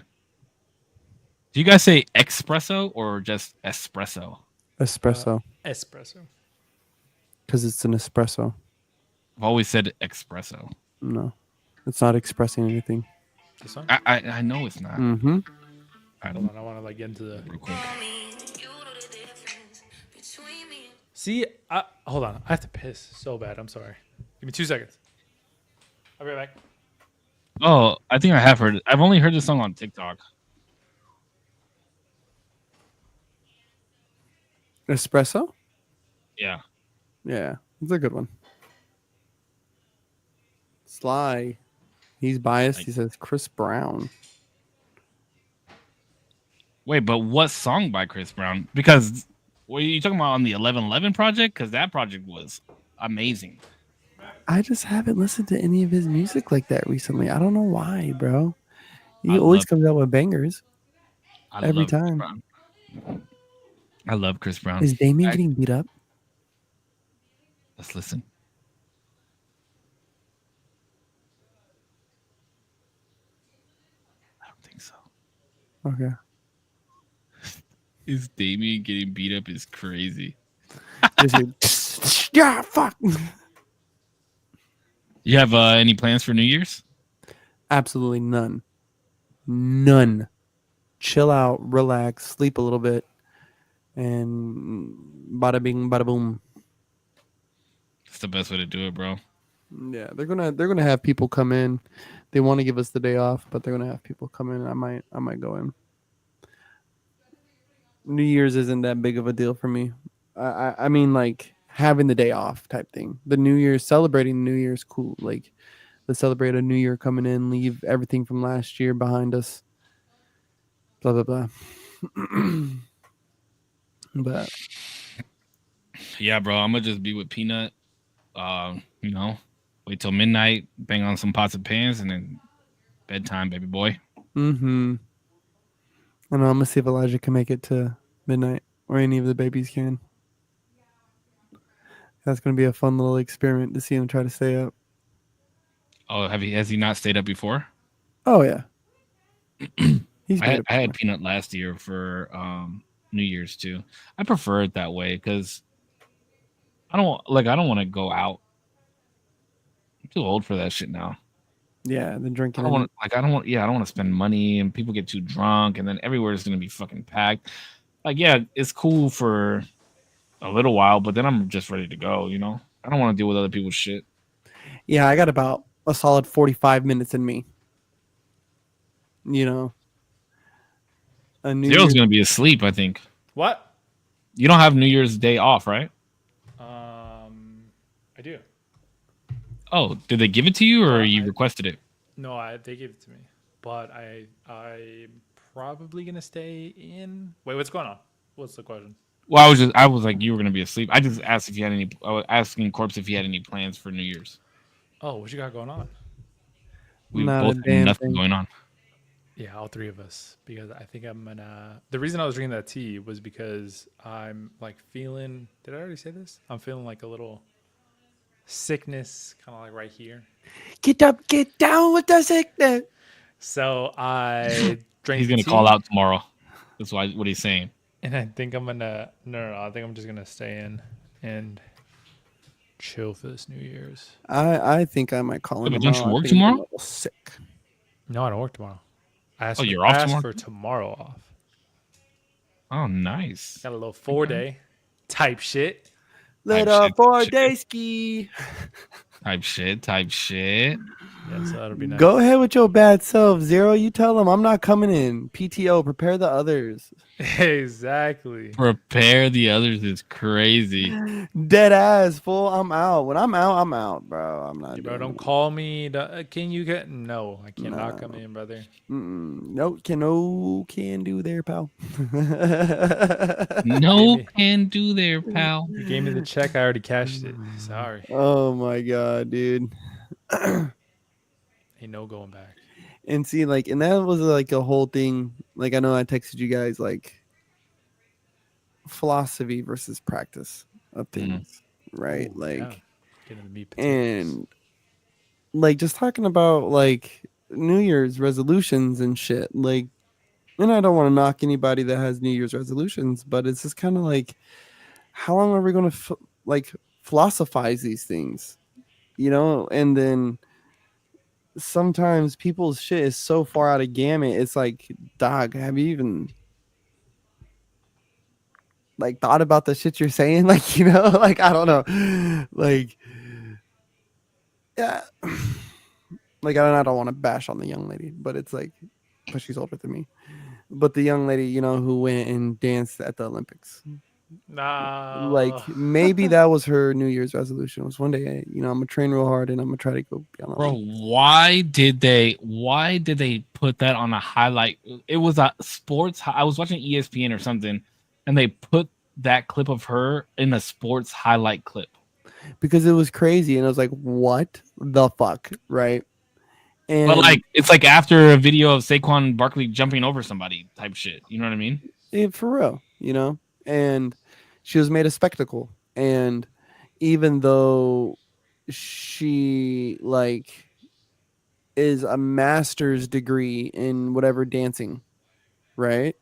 Do you guys say espresso or just espresso? Espresso. Espresso. Because it's an espresso. I've always said espresso. No. It's not expressing anything. This song? I know it's not. Mm-hmm. I Hold don't on. I want to like get into the. real quick. See, hold on. I have to piss so bad. I'm sorry. Give me 2 seconds. I'll be right back. Oh, I think I have heard it. I've only heard this song on TikTok. Espresso? Yeah. Yeah. It's a good one. Sly. He's biased. He says Chris Brown. Wait, but what song by Chris Brown? Because were you talking about on the 1111 project? Because that project was amazing. I just haven't listened to any of his music like that recently. I don't know why, bro. He I always love- comes out with bangers. I Every love Chris time. Brown. I love Chris Brown. Is Damien getting beat up? Let's listen. I don't think so. Okay. Is Damien getting beat up is crazy. Yeah, fuck. You have any plans for New Year's? Absolutely none. None. Chill out, relax, sleep a little bit, and bada bing, bada boom. It's the best way to do it, bro. Yeah, they're gonna have people come in. They want to give us the day off, but they're gonna have people come in. I might go in. New Year's isn't that big of a deal for me. I mean, like having the day off type thing. The New Year's, celebrating New Year's, cool. Like, let's celebrate a New Year coming in, leave everything from last year behind us. Blah blah blah. But Yeah, bro. I'm gonna just be with Peanut. You know, wait till midnight, bang on some pots and pans, and then bedtime, baby boy. mm-hmm. I know, I'm gonna see if Elijah can make it to midnight, or any of the babies can. That's gonna be a fun little experiment to see him try to stay up. Oh, has he not stayed up before? Oh yeah. He's I good. had Peanut last year for New Year's too. I prefer it that way because I don't want to go out. I'm too old for that shit now. Yeah, the I drinking. don't want I don't want to spend money and people get too drunk and then everywhere is gonna be fucking packed. Like, yeah, it's cool for a little while, but then I'm just ready to go, you know? I don't want to deal with other people's shit. Yeah, I got about a solid 45 minutes in me. You know, A New Zero's Year's. gonna be asleep. I think What? you don't have New Year's Day off, right? I do. Oh, did they give it to you, or you I- requested it? No, they gave it to me, but I'm probably gonna stay in. Wait, what's going on? What's the question? Well, I was like, you were gonna be asleep. I just asked if you had any. I was asking Corpse if he had any plans for New Year's. Oh, what you got going on? We Not both a have damn nothing thing. going on. Yeah, all three of us. Because I think I'm gonna. The reason I was drinking that tea was because I'm like feeling. Did I already say this? I'm feeling like a little sickness, kind of like right here. Get up, get down with the sickness. So I drank He's the gonna tea, call out tomorrow. That's why what he's saying. and I think I'm gonna. No, I think I'm just gonna stay in and chill for this New Year's. I think I might call him Wait, but don't tomorrow. you I work think I'm tomorrow? a little sick. No, I don't work tomorrow. I asked Oh, for, you're off asked tomorrow? for tomorrow off. Oh, nice. Got a little 4-day type shit. Little shit, 4-day ski. Type shit. Yeah, so that'll be nice. Go ahead with your bad self, Zero. You tell him I'm not coming in. PTO, prepare the others. Exactly. Prepare the others is crazy. Dead ass, fool. I'm out. When I'm out, bro. I'm not. Hey, bro, doing don't it. call me. Can you get? No, I cannot No. come in, brother. No, can do there, pal. No can do there, pal. You gave me the check. I already cashed it. Sorry. Oh my god, dude. Ain't no going back. And see, like, and that was like a whole thing. Like, I know I texted you guys, like, philosophy versus practice of things, right? Ooh, like, yeah. Getting the meat potatoes. and like just talking about like New Year's resolutions and shit. Like, and I don't want to knock anybody that has New Year's resolutions, but it's just kind of like, how long are we going to like philosophize these things, you know? And then sometimes people's shit is so far out of gamut. It's like, dog, have you even like thought about the shit you're saying? Like, you know, like, I don't know. Like, yeah. Like, I don't want to bash on the young lady, but it's like, but she's older than me. But the young lady, you know, who went and danced at the Olympics. No. Like, maybe that was her New Year's resolution. Was one day, you know, I'm gonna train real hard and I'm gonna try to go be on the Bro, Olympics. why did they put that on a highlight? It was a sports. I was watching ESPN or something, and they put that clip of her in a sports highlight clip. Because it was crazy, and I was like, what the fuck, right? And But like, it's like after a video of Saquon Barkley jumping over somebody type shit. You know what I mean? for real, you know. And she was made a spectacle, and even though she like is a master's degree in whatever dancing, right?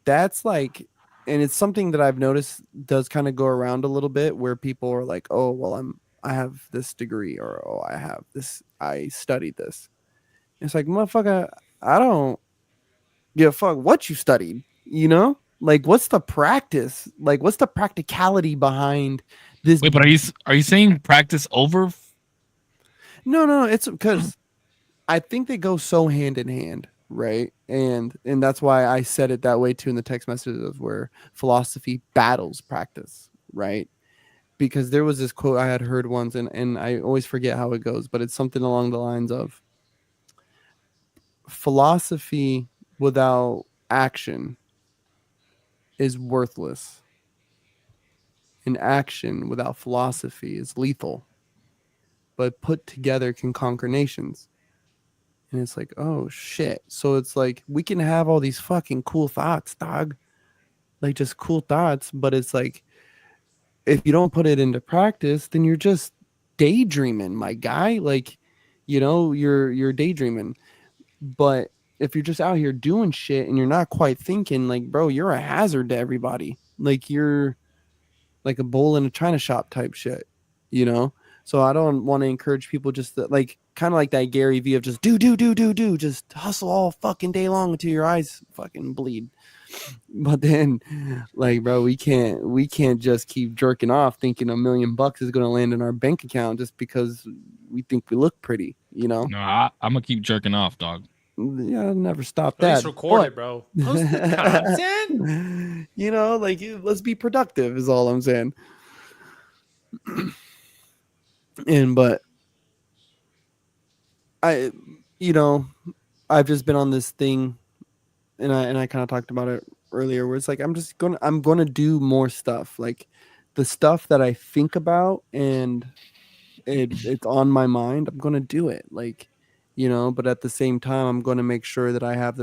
That's like, and it's something that I've noticed does kind of go around a little bit, where people are like, oh well, I have this degree, or oh, I have this, I studied this. It's like, motherfucker, I don't give a fuck what you studied, you know? Like, what's the practice? Like, what's the practicality behind this? Wait, but are you saying practice over? No, it's because I think they go so hand in hand, right? And that's why I said it that way too in the text messages, where philosophy battles practice, right? Because there was this quote I had heard once, and I always forget how it goes, but it's something along the lines of, philosophy without action is worthless, and action without philosophy is lethal, but put together can conquer nations. And it's like, oh shit. So it's like, we can have all these fucking cool thoughts, dog. Like, just cool thoughts, but it's like, if you don't put it into practice, then you're just daydreaming, my guy. Like, you know, you're daydreaming. But if you're just out here doing shit and you're not quite thinking, like, bro, you're a hazard to everybody. Like, you're like a bull in a china shop type shit, you know? So I don't want to encourage people just to, like, kind of like that Gary Vee of just do, just hustle all fucking day long until your eyes fucking bleed. But then, like, bro, we can't just keep jerking off thinking $1 million is going to land in our bank account just because we think we look pretty, you know? No, I'm gonna keep jerking off, dog. Yeah, I'll never stop At that. least record it, bro. Post the content. You know, like let's be productive is all I'm saying. But I, you know, I've just been on this thing, and I kind of talked about it earlier, where it's like I'm gonna do more stuff, like the stuff that I think about and it's on my mind. I'm gonna do it, like, but at the same time, I'm gonna make sure that I have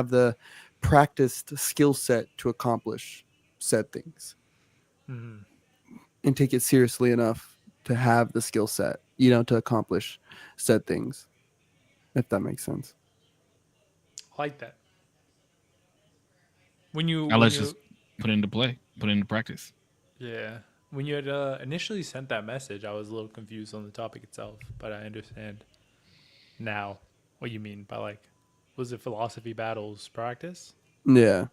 the practiced skill set to accomplish said things Mhm. and take it seriously enough to have the skill set, to accomplish said things, if that makes sense. I like that. When you Now when let's you just put it into play, put it into practice. Yeah. When you had initially sent that message, I was a little confused on the topic itself, but I understand now what you mean by like, was it philosophy battles practice? Yeah.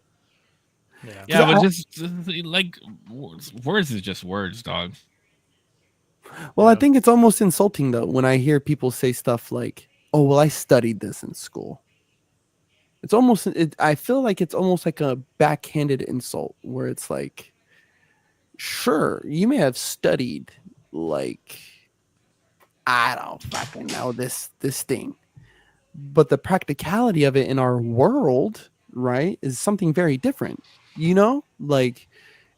Yeah. Yeah, but I- just like words is just words, dog. Well, I Yeah. think it's almost insulting though when I hear people say stuff like, "Oh, well, I studied this in school." I feel like it's almost like a backhanded insult where it's like, sure, you may have studied, like, I don't fucking know this thing, but the practicality of it in our world, right, is something very different. Like,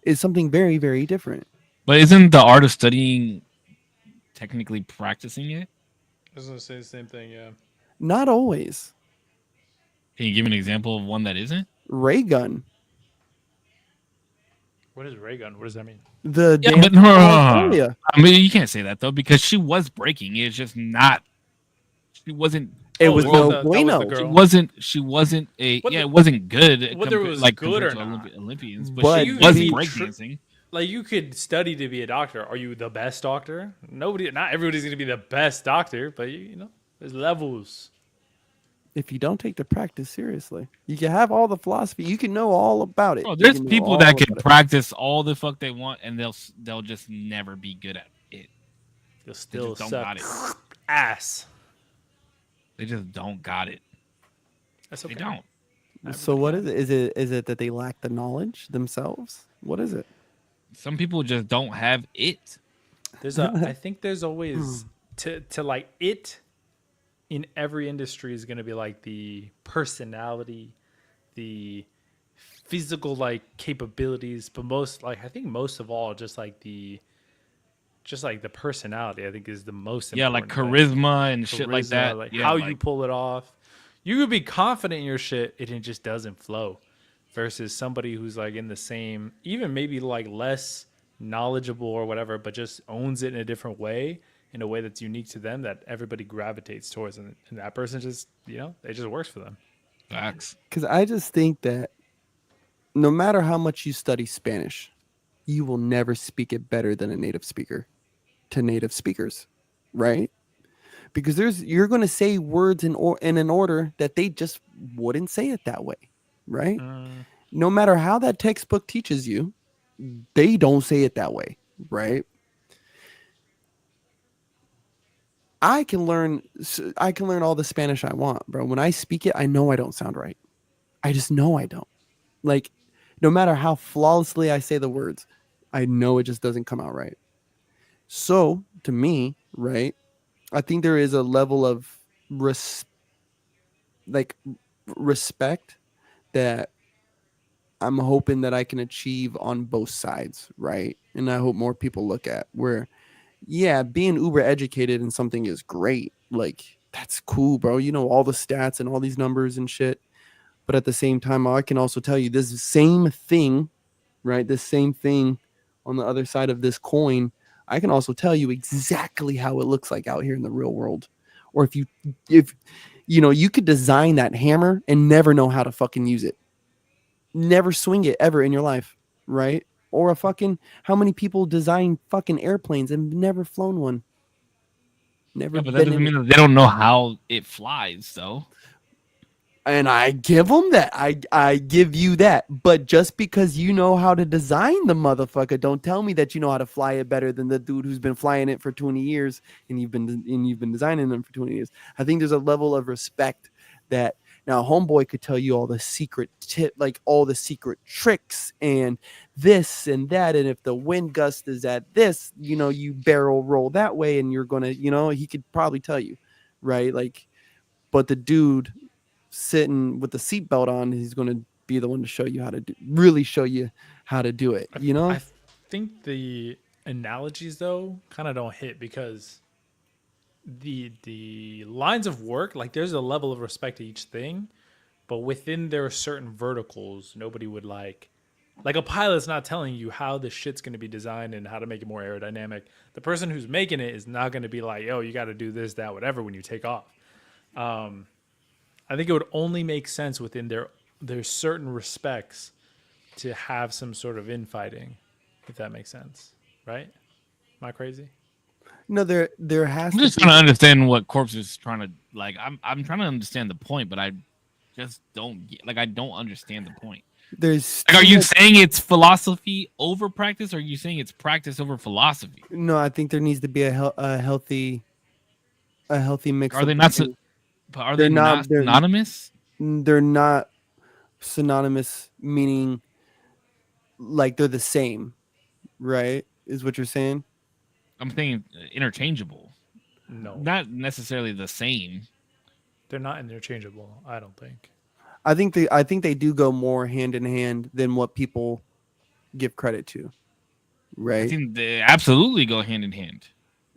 is something very, very different. But isn't the art of studying technically practicing it? I was gonna say the same thing. Yeah. Not always. Can you give an example of one that isn't? Ray gun, What is ray gun? What does that mean? the Yeah, dance but no, in Australia. I mean, you can't say that though because she was breaking. It's just not. She wasn't. It Oh, was that no that was the bueno. She girl. wasn't. She wasn't a. Whether- Yeah, it wasn't good. whether it was like good compared or to not. Olympians, but, But she you was could be breakdancing. Like, you could study to be a doctor. Are you the best doctor? Not everybody's gonna be the best doctor, but there's levels. If you don't take the practice seriously, you can have all the philosophy. You can know all about it. Bro, You there's can know people all that can about it. practice all the fuck they want, and they'll just never be good at it. You'll They still just don't suck got it. ass. They just don't got it. That's okay. They don't. So what is it? Is it that they lack the knowledge themselves? What is it? Some people just don't have it. I think there's always to like it in every industry is gonna be like the personality, the physical like capabilities, but I think most of all just like the personality I think is the most Yeah, important like thing. charisma and shit like that. Like Yeah, how like, you pull it off. You could be confident in your shit and it just doesn't flow. Versus somebody who's like in the same, even maybe like less knowledgeable or whatever, but just owns it in a different way, in a way that's unique to them that everybody gravitates towards, and that person just it just works for them. facts. Because I just think that no matter how much you study Spanish, you will never speak it better than a native speaker to native speakers, right? Because you're going to say words in an order that they just wouldn't say it that way, right? No matter how that textbook teaches you, they don't say it that way, right? I can learn all the Spanish I want, bro. When I speak it, I know I don't sound right. I just know I don't. Like, no matter how flawlessly I say the words, I know it just doesn't come out right. So, to me, right, I think there is a level of respect that I'm hoping that I can achieve on both sides, right? And I hope more people look at where, yeah, being uber educated in something is great. Like, that's cool, bro. You know all the stats and all these numbers and shit. But at the same time, I can also tell you this same thing, right? This same thing on the other side of this coin. I can also tell you exactly how it looks like out here in the real world. Or if you could design that hammer and never know how to fucking use it. Never swing it ever in your life, right? Or how many people design fucking airplanes and never flown one? Never Yeah, but that been doesn't in mean it. that they don't know how it flies, though. And I give them that. I give you that. But just because you know how to design the motherfucker, don't tell me that you know how to fly it better than the dude who's been flying it for 20 years and you've been designing them for 20 years. I think there's a level of respect that now homeboy could tell you all the secret tip, like all the secret tricks and this and that. And if the wind gust is at this, you know, you barrel roll that way and you're going to, you know, he could probably tell you, right? Like, but the dude sitting with the seatbelt on, he's going to be the one to show you how to really show you how to do it, you know? I think the analogies though kind of don't hit because the lines of work, like there's a level of respect to each thing, but within there are certain verticals nobody would like a pilot's not telling you how the shit's going to be designed and how to make it more aerodynamic. The person who's making it is not going to be like, yo, you got to do this, that, whatever when you take off. I think it would only make sense within there's certain respects to have some sort of infighting, if that makes sense, right? Am I crazy? No, there has I'm to just be. trying to understand what Korpsx is trying to like. I'm trying to understand the point, but I just don't like. I don't understand the point. There's Like, are too you much- saying it's philosophy over practice, or are you saying it's practice over philosophy? No, I think there needs to be a healthy mix. Are of they the not? two. Are They're they not They're synonymous? they're not synonymous, meaning like they're the same, right? Is what you're saying? I'm thinking interchangeable, No, not necessarily the same. they're not interchangeable, I don't think. I think they do go more hand in hand than what people give credit to, I right? think they absolutely go hand in hand.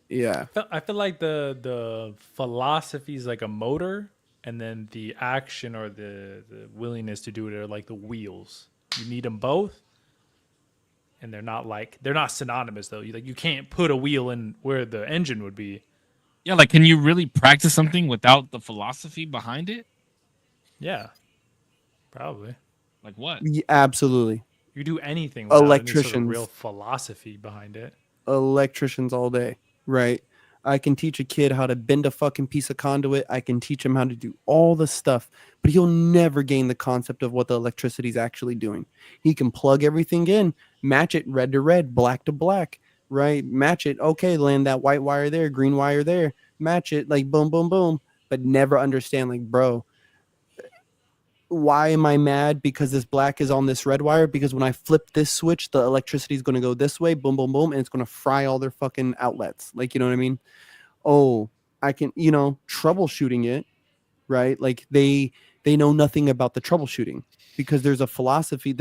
Yeah. I feel like the philosophy is like a motor, and then the action or the willingness to do it are like the wheels. You need them both, and they're not synonymous though. You can't put a wheel in where the engine would be. Yeah, like, can you really practice something without the philosophy behind it? Yeah, probably. Like what? Absolutely. You do anything without any sort of Electricians. real philosophy behind it. Electricians all day, right? I can teach a kid how to bend a fucking piece of conduit. I can teach him how to do all the stuff, but he'll never gain the concept of what the electricity is actually doing. He can plug everything in, match it red to red, black to black, right? Match it. Okay, land that white wire there, green wire there, match it like boom, boom, boom, but never understand like, bro, why am I mad because this black is on this red wire? Because when I flip this switch, the electricity is going to go this way, boom, boom, boom, and it's going to fry all their fucking outlets. Like, you know what I mean? Oh, I can, you know, troubleshooting it, right? Like they know nothing about the troubleshooting because there's a philosophy.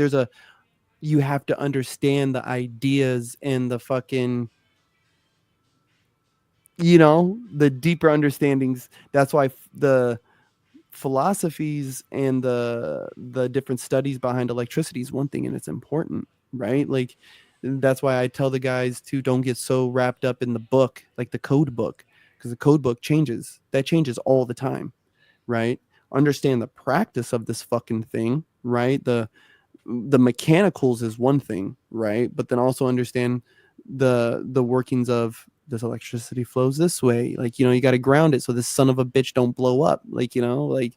You have to understand the ideas and the fucking, you know, the deeper understandings. That's why the philosophies and the different studies behind electricity is one thing, and it's important, right? Like that's why I tell the guys to don't get so wrapped up in the book, like the code book, because the code book changes. That changes all the time, right? Understand the practice of this fucking thing, right? The mechanicals is one thing, right? But then also understand the workings of this electricity flows this way. Like, you know, you got to ground it so this son of a bitch don't blow up. Like, you know, like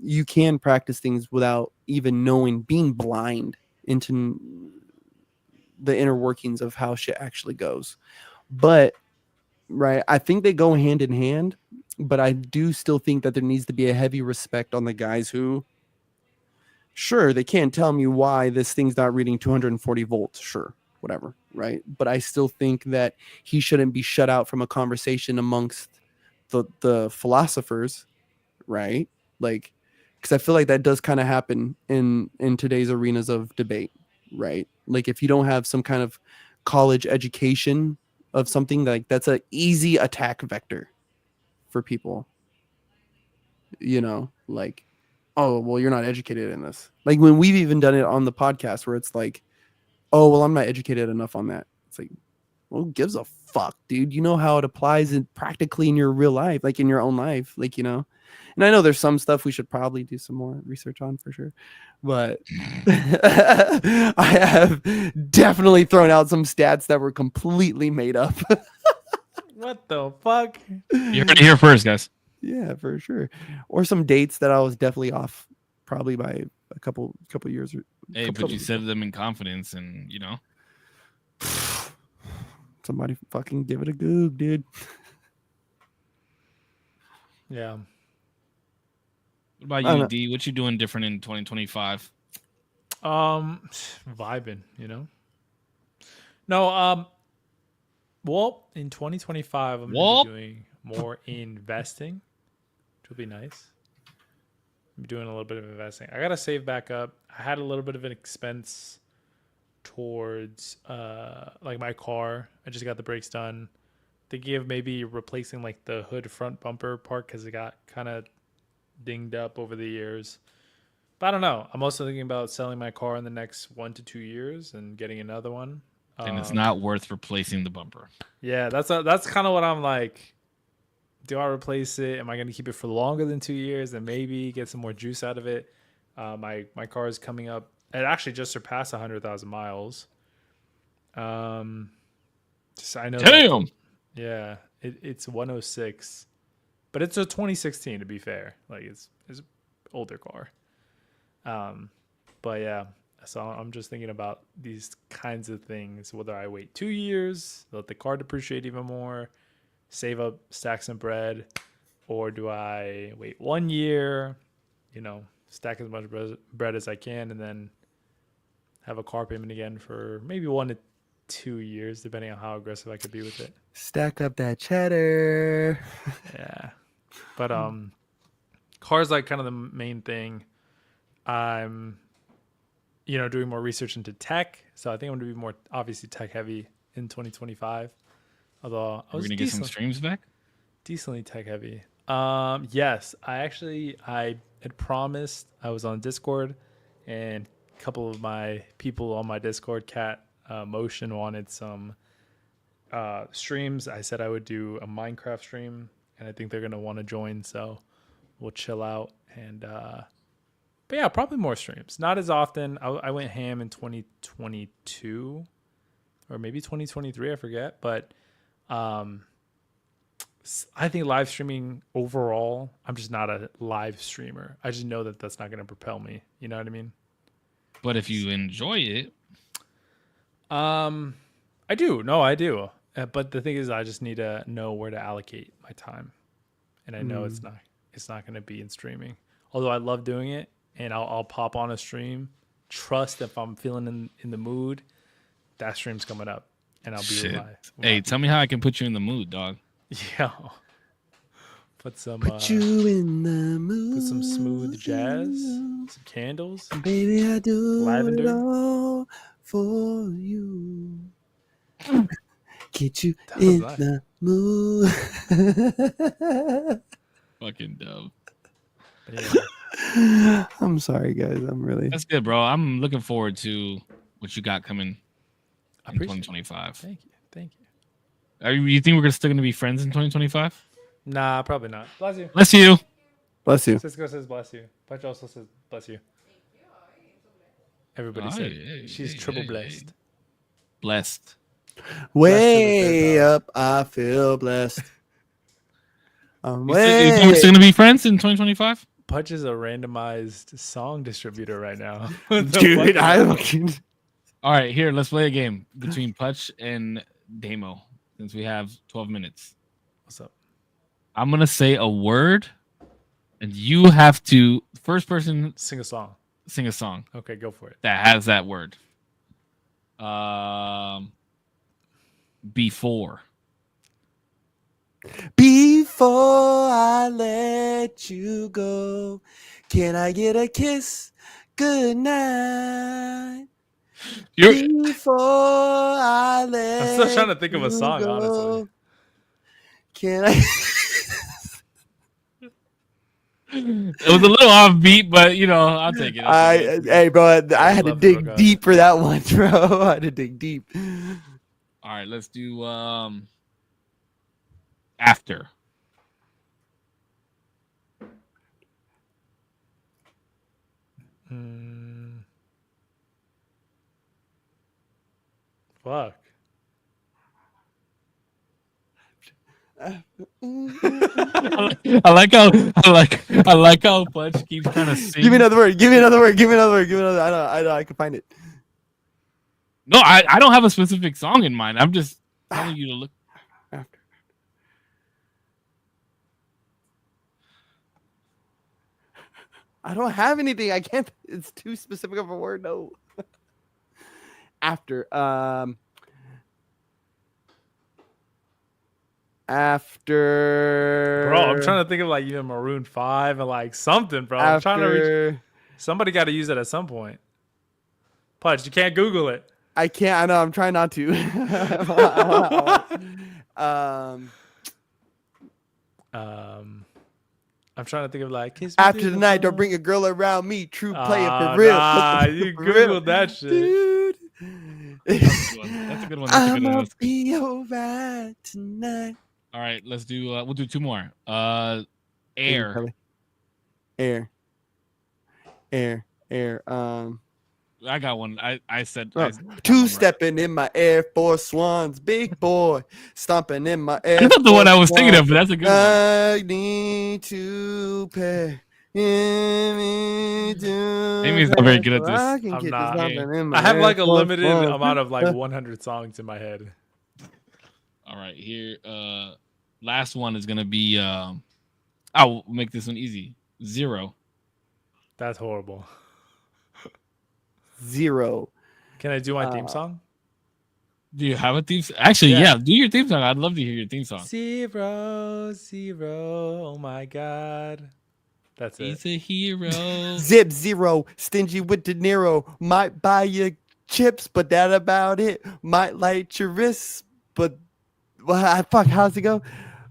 you can practice things without even knowing, being blind into the inner workings of how shit actually goes. But right, I think they go hand in hand, but I do still think that there needs to be a heavy respect on the guys who, sure, they can't tell me why this thing's not reading 240 volts. Sure, whatever, right? But I still think that he shouldn't be shut out from a conversation amongst the philosophers, right? Like, because I feel like that does kind of happen in today's arenas of debate, right? Like, if you don't have some kind of college education of something, like that's an easy attack vector for people, you know, like, oh, well, you're not educated in this. Like when we've even done it on the podcast where it's like, oh, well, I'm not educated enough on that. It's like, well, who gives a fuck, dude? You know how it applies in practically in your real life, like in your own life, like, you know. And I know there's some stuff we should probably do some more research on for sure, but I have definitely thrown out some stats that were completely made up. What the fuck? You heard it here first, guys. Yeah, for sure. Or some dates that I was definitely off, probably by a couple years. Hey, couple but you said them in confidence, and you know. Somebody fucking give it a goog, dude. Yeah. What about I don't you, know. D? What you doing different in 2025? Vibing, you know. No, well, in 2025, I'm gonna be Whoop. doing more investing, which will be nice. I'm doing a little bit of investing. I gotta save back up. I had a little bit of an expense towards like my car. I just got the brakes done. Thinking of maybe replacing like the hood front bumper part because it got kind of dinged up over the years. But I don't know. I'm also thinking about selling my car in the next 1 to 2 years and getting another one. And it's not worth replacing the bumper. Yeah, that's kind of what I'm like. Do I replace it? Am I going to keep it for longer than 2 years and maybe get some more juice out of it? My car is coming up. It actually just surpassed 100,000 miles. I know. Damn. Yeah, it's 106, but it's a 2016 to be fair. Like it's an older car. But yeah, so I'm just thinking about these kinds of things. Whether I wait 2 years, let the car depreciate even more, save up, stack some bread, or do I wait 1 year? You know, stack as much bread as I can, and then have a car payment again for maybe 1 to 2 years, depending on how aggressive I could be with it. Stack up that cheddar. Yeah. But cars like kind of the main thing. I'm doing more research into tech. So I think I'm going to be more obviously tech heavy in 2025. Although I We're was gonna get some streams back. decently tech heavy. Yes, I had promised. I was on Discord, and a couple of my people on my Discord, Cat Motion, wanted some streams. I said I would do a Minecraft stream, and I think they're gonna want to join. So we'll chill out and. But yeah, probably more streams. Not as often. I went ham in 2022 or maybe 2023. I forget. But I think live streaming overall, I'm just not a live streamer. I just know that that's not going to propel me. You know what I mean? But if you enjoy it, I do. No, I do. But the thing is, I just need to know where to allocate my time, and I know it's not going to be in streaming. Although I love doing it. And I'll pop on a stream. Trust if I'm feeling in the mood, that stream's coming up, and I'll be live. Hey, tell me how I can put you in the mood, dog. Yeah. Put you in the mood. put some smooth jazz, some candles, Baby, I do lavender. it all for you. Get you That was in nice. the mood. Fucking dumb. Yeah. I'm sorry, guys. I'm really. That's good, bro. I'm looking forward to what you got coming I in appreciate 2025. Thank you. You think we're still gonna be friends in 2025? Nah, probably not. Bless you. Bless you. Bless you. Cisco says bless you. Punch also says bless you. Everybody said she's triple blessed. Blessed. Way up, I feel blessed. You think we're still gonna be friends in 2025? Punch is a randomized song distributor right now. Dude, All right, here, let's play a game between Putch and Damo since we have 12 minutes. What's up? I'm going to say a word, and you have to, first person, Sing a song. sing a song Okay, go for it. that has that word. Before. Before I let you go, can I get a kiss? Good night. Before I let I'm still trying to think of a song, go, honestly. Can I? It was a little offbeat, but I'll take it. Hey, bro, I had to love it, dig bro. deep for that one, bro. I had to dig deep. All right, let's do after. Fuck. I like how Putch keeps trying to sing. Give me another word. Give me another word. Give me another word. Give me another. I know. I can find it. No, I don't have a specific song in mind. I'm just telling you to look. After. I don't have anything. I can't. It's too specific of a word. No. After. After. Bro, I'm trying to think of like even Maroon 5 and like something, bro. I'm trying to reach. Somebody got to use it at some point. Pudge, you can't Google it. I can't. I know. I'm trying not to. I'm trying to think of like kiss me After through the tonight, don't phone. bring a girl around me. True player for real. Nah, you For real. Googled that shit. Dude. That's a good one. That's a good one. That's a good one. I'ma That's good. be alright tonight. All right, let's do. We'll do 2 more. Air. Air. I got one. I said. Two-stepping in my Air Force Ones, big boy, stomping in my Air That's not the one I was Force thinking of, Ones. but that's a good one. I need to pay. Amy's not very good at this. I'm not. I I have like a limited amount of like 100 songs in my head. All right, here. Last one is gonna be. I'll make this one easy. 0. That's horrible. 0. Can I do my theme song? Do you have a theme? Actually, yeah. Do your theme song. I'd love to hear your theme song. 0, 0. Oh my god. That's it. He's a hero. Zip 0, stingy with De Niro. Might buy you chips, but that about it. Might light your wrists, but fuck. How's it go?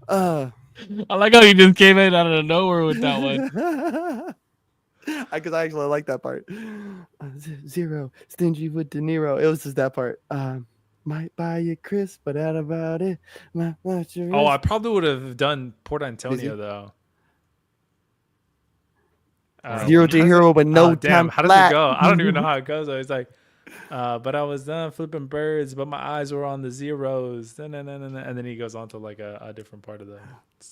I like how you just came in out of nowhere with that one. Because I actually like that part. 0, stingy with De Niro. It was just that part. Might buy you crisp, but that about it. Might light your Oh, I wrist. probably would have done Port Antonio though. 0 to hero, but no damn, time how does flat. it go? I don't even know how it goes. It's like, but I was done flipping birds, but my eyes were on the zeros. And then he goes on to like a different part of the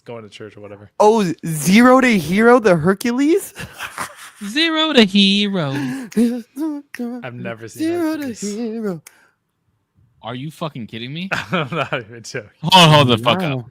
going to church or whatever. Oh, 0 to hero, the Hercules? 0 to hero. I've never seen 0 to Hercules. hero. Are you fucking kidding me? I'm not even joking. Hold the fuck up.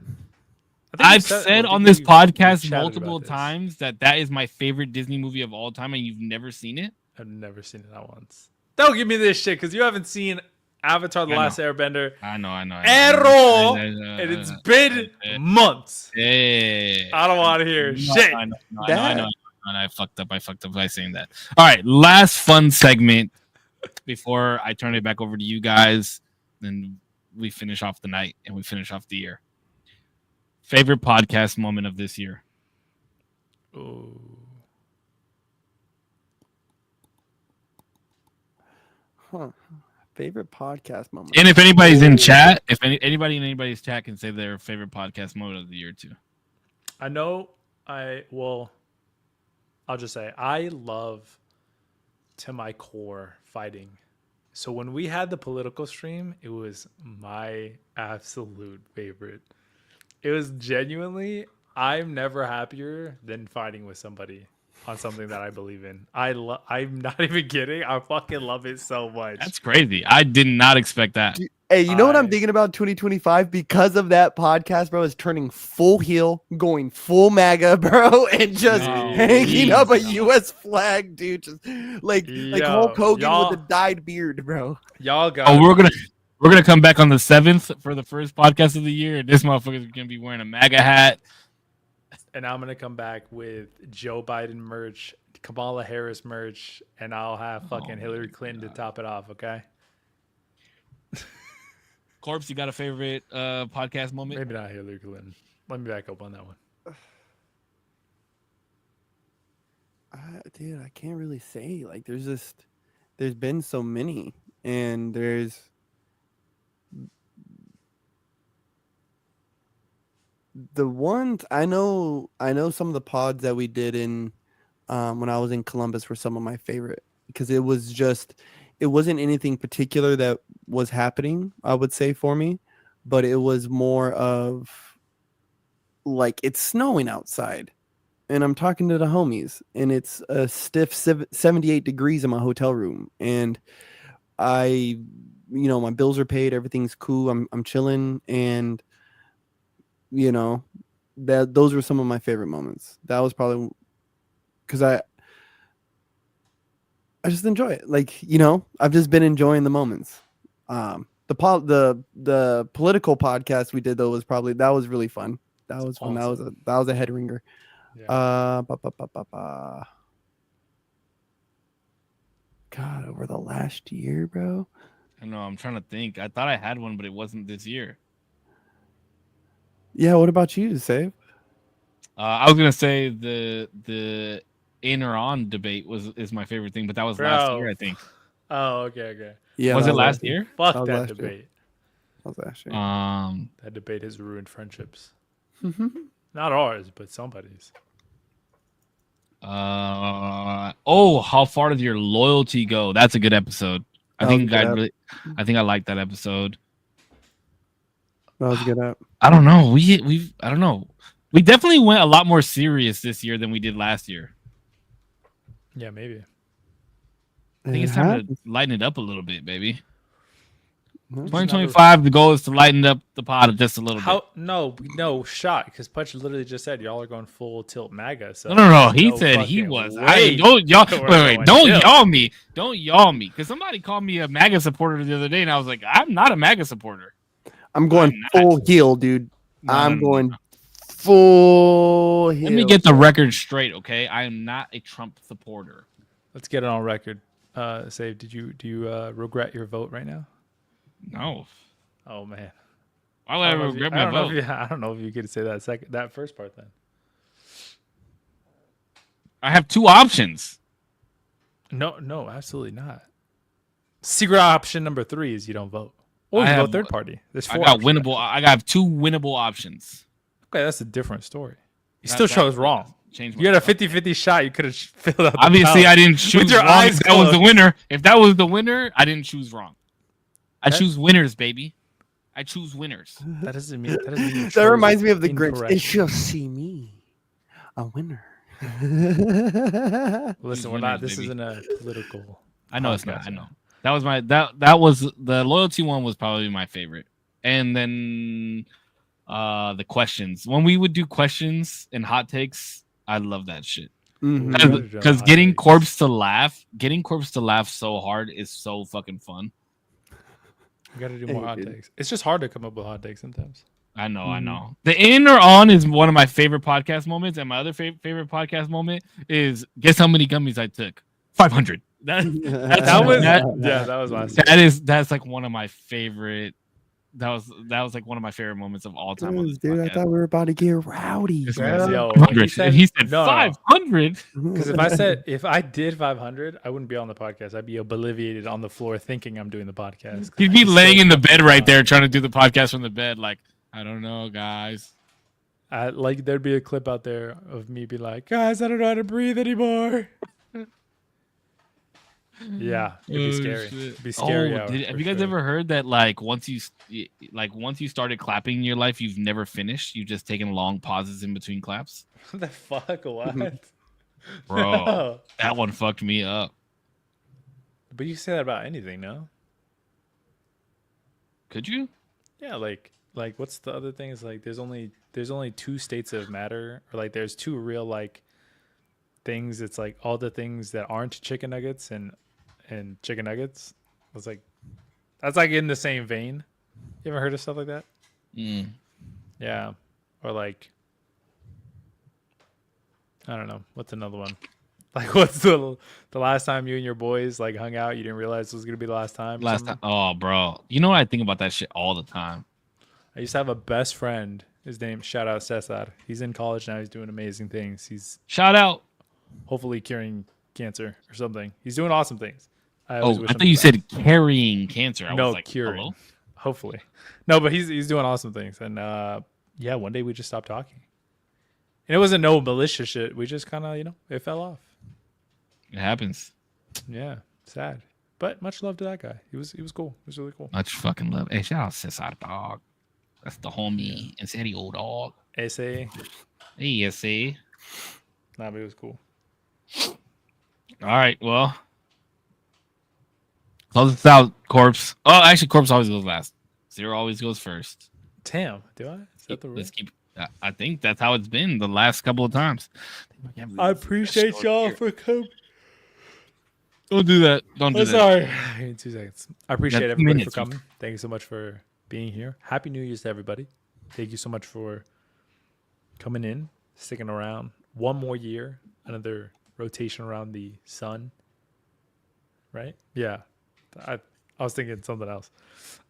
I've said on this podcast multiple times that is my favorite Disney movie of all time, and you've never seen it? I've never seen it not once. Don't give me this shit because you haven't seen Avatar: The Last Airbender. I know. At all, and it's been months. Hey. I don't want to hear shit. I know. I fucked up by saying that. All right, last fun segment before I turn it back over to you guys. Then we finish off the night and we finish off the year. Favorite podcast moment of this year? Ooh. Huh. Favorite podcast moment. And if anybody's in chat, if anybody in anybody's chat can say their favorite podcast moment of the year too. I know. I'll just say I love to my core fighting. So when we had the political stream, it was my absolute favorite. It was genuinely, I'm never happier than fighting with somebody on something that I believe in. I'm not even kidding. I fucking love it so much. That's crazy. I did not expect that. Hey, you know what I'm thinking about 2025? Because of that podcast, bro, is turning full heel, going full MAGA, bro, and just hanging up a U.S. flag, dude. Just like Hulk Hogan with a dyed beard, bro. Y'all got. Oh, we're gonna come back on the 7th for the first podcast of the year, and this motherfucker's gonna be wearing a MAGA hat. And I'm gonna come back with Joe Biden merch, Kamala Harris merch, and I'll have fucking Hillary Clinton to top it off. Okay. Korpsx, you got a favorite podcast moment? Maybe not Hillary Clinton. Let me back up on that one. Dude, I can't really say. Like, there's been so many, and there's the ones I know some of the pods that we did in when I was in Columbus were some of my favorite because it wasn't anything particular that was happening, I would say, for me, but it was more of like it's snowing outside and I'm talking to the homies and it's a stiff 78 degrees in my hotel room and my bills are paid, everything's cool, I'm chilling, and those were some of my favorite moments. That was probably because just enjoy it. Like, I've just been enjoying the moments. The political podcast we did though that was really fun. That was fun. Awesome. That was a head ringer. Yeah. God, over the last year, bro. I don't know. I'm trying to think. I thought I had one, but it wasn't this year. Yeah, what about you, Save? I was gonna say the in or on debate is my favorite thing, but that was last year, I think. Oh, okay. Yeah, was it last year? Fuck That was that last year. debate. That was last year. That debate has ruined friendships. Not ours, but somebody's. How far did your loyalty go? That's a good episode. I think I like that episode. That was a good app. I don't know. I don't know. We definitely went a lot more serious this year than we did last year. Yeah, maybe. I think it's time to lighten it up a little bit, baby. Well, 2025, the goal is to lighten up the pod just a little bit. No shot, because Putch literally just said y'all are going full tilt MAGA. So No. He said he was. Don't y'all me. Don't y'all me. Because somebody called me a MAGA supporter the other day, and I was like, I'm not a MAGA supporter. I'm going full heel, dude. I'm going full heel. Let me get the record straight, okay? I am not a Trump supporter. Let's get it on record. Save. Do you regret your vote right now? No. Oh man. Why would I regret my vote? I don't know if you could say that first part then. I have two options. No, absolutely not. Secret option number 3 is you don't vote. Or you vote third party. There's 4 I got 2 winnable options. Okay, that's a different story. You still chose wrong. You had a 50-50 shot. You could have filled out the Obviously, ballot. I didn't choose your wrong. eyes If that was the closed. winner. If that was the winner, I didn't choose wrong. I choose winners, baby. I choose winners. That doesn't mean you That reminds me of the incorrect. Grinch. It shall see me, a winner. Listen, we're not. This isn't a political. I know it's not. I know. That was that was the loyalty one was probably my favorite. And then the questions. When we would do questions and hot takes, I love that shit. Because getting Korpsx to laugh so hard is so fucking fun. We gotta do more hot takes. It's just hard to come up with hot takes sometimes. I know. The in or on is one of my favorite podcast moments, and my other favorite podcast moment is guess how many gummies I took? 500. That was my. That's like one of my favorite. That was like one of my favorite moments of all time. Dude, I thought we were about to get rowdy. He said 500. Because if I did 500, I wouldn't be on the podcast. I'd be obliviated on the floor thinking I'm doing the podcast. He'd be laying in the bed right there trying to do the podcast from the bed. Like, I don't know, guys. Like there'd be a clip out there of me be like, guys, I don't know how to breathe anymore. Yeah, it'd be scary. It'd be scary. Have you guys ever heard that once you started clapping in your life, you've never finished? You've just taken long pauses in between claps. What the fuck? What? Bro, No. that one fucked me up. But you say that about anything, no? Could you? Yeah, like what's the other thing? Is like there's only 2 states of matter, or like there's 2 real things. It's like all the things that aren't chicken nuggets and chicken nuggets. It's like that's like in the same vein. You ever heard of stuff like that? Yeah. Or like I don't know. What's another one? Like what's the last time you and your boys hung out? You didn't realize it was gonna be the last time. Oh, bro. You know what? I think about that shit all the time. I used to have a best friend. His name, shout out Cesar. He's in college now. He's doing amazing things. He's shout out. Hopefully curing cancer or something. He's doing awesome things. I thought you said carrying cancer. I was like, curing. Hello? Hopefully. No, but he's doing awesome things. And yeah, one day we just stopped talking. And it wasn't no malicious shit. We just kind of, it fell off. It happens. Yeah, sad. But much love to that guy. He was cool. He was really cool. Much fucking love. Hey, shout out Cesar, dog. That's the homie. In serio, dog. Ese. Hey, ese. Nah, but it was cool. All right, well. Close this out, Korpsx. Oh, actually, Korpsx always goes last. Zero always goes first. Damn, do I? Is that the rule? Let's keep. I think that's how it's been the last couple of times. I appreciate y'all for coming. Don't do that. Don't do Oh, that. sorry. In 2 seconds. I appreciate 2 everybody minutes. for coming. Thank you so much for being here. Happy New Year's to everybody. Thank you so much for coming in, sticking around. One more year, another rotation around the sun. Right? Yeah. I was thinking something else.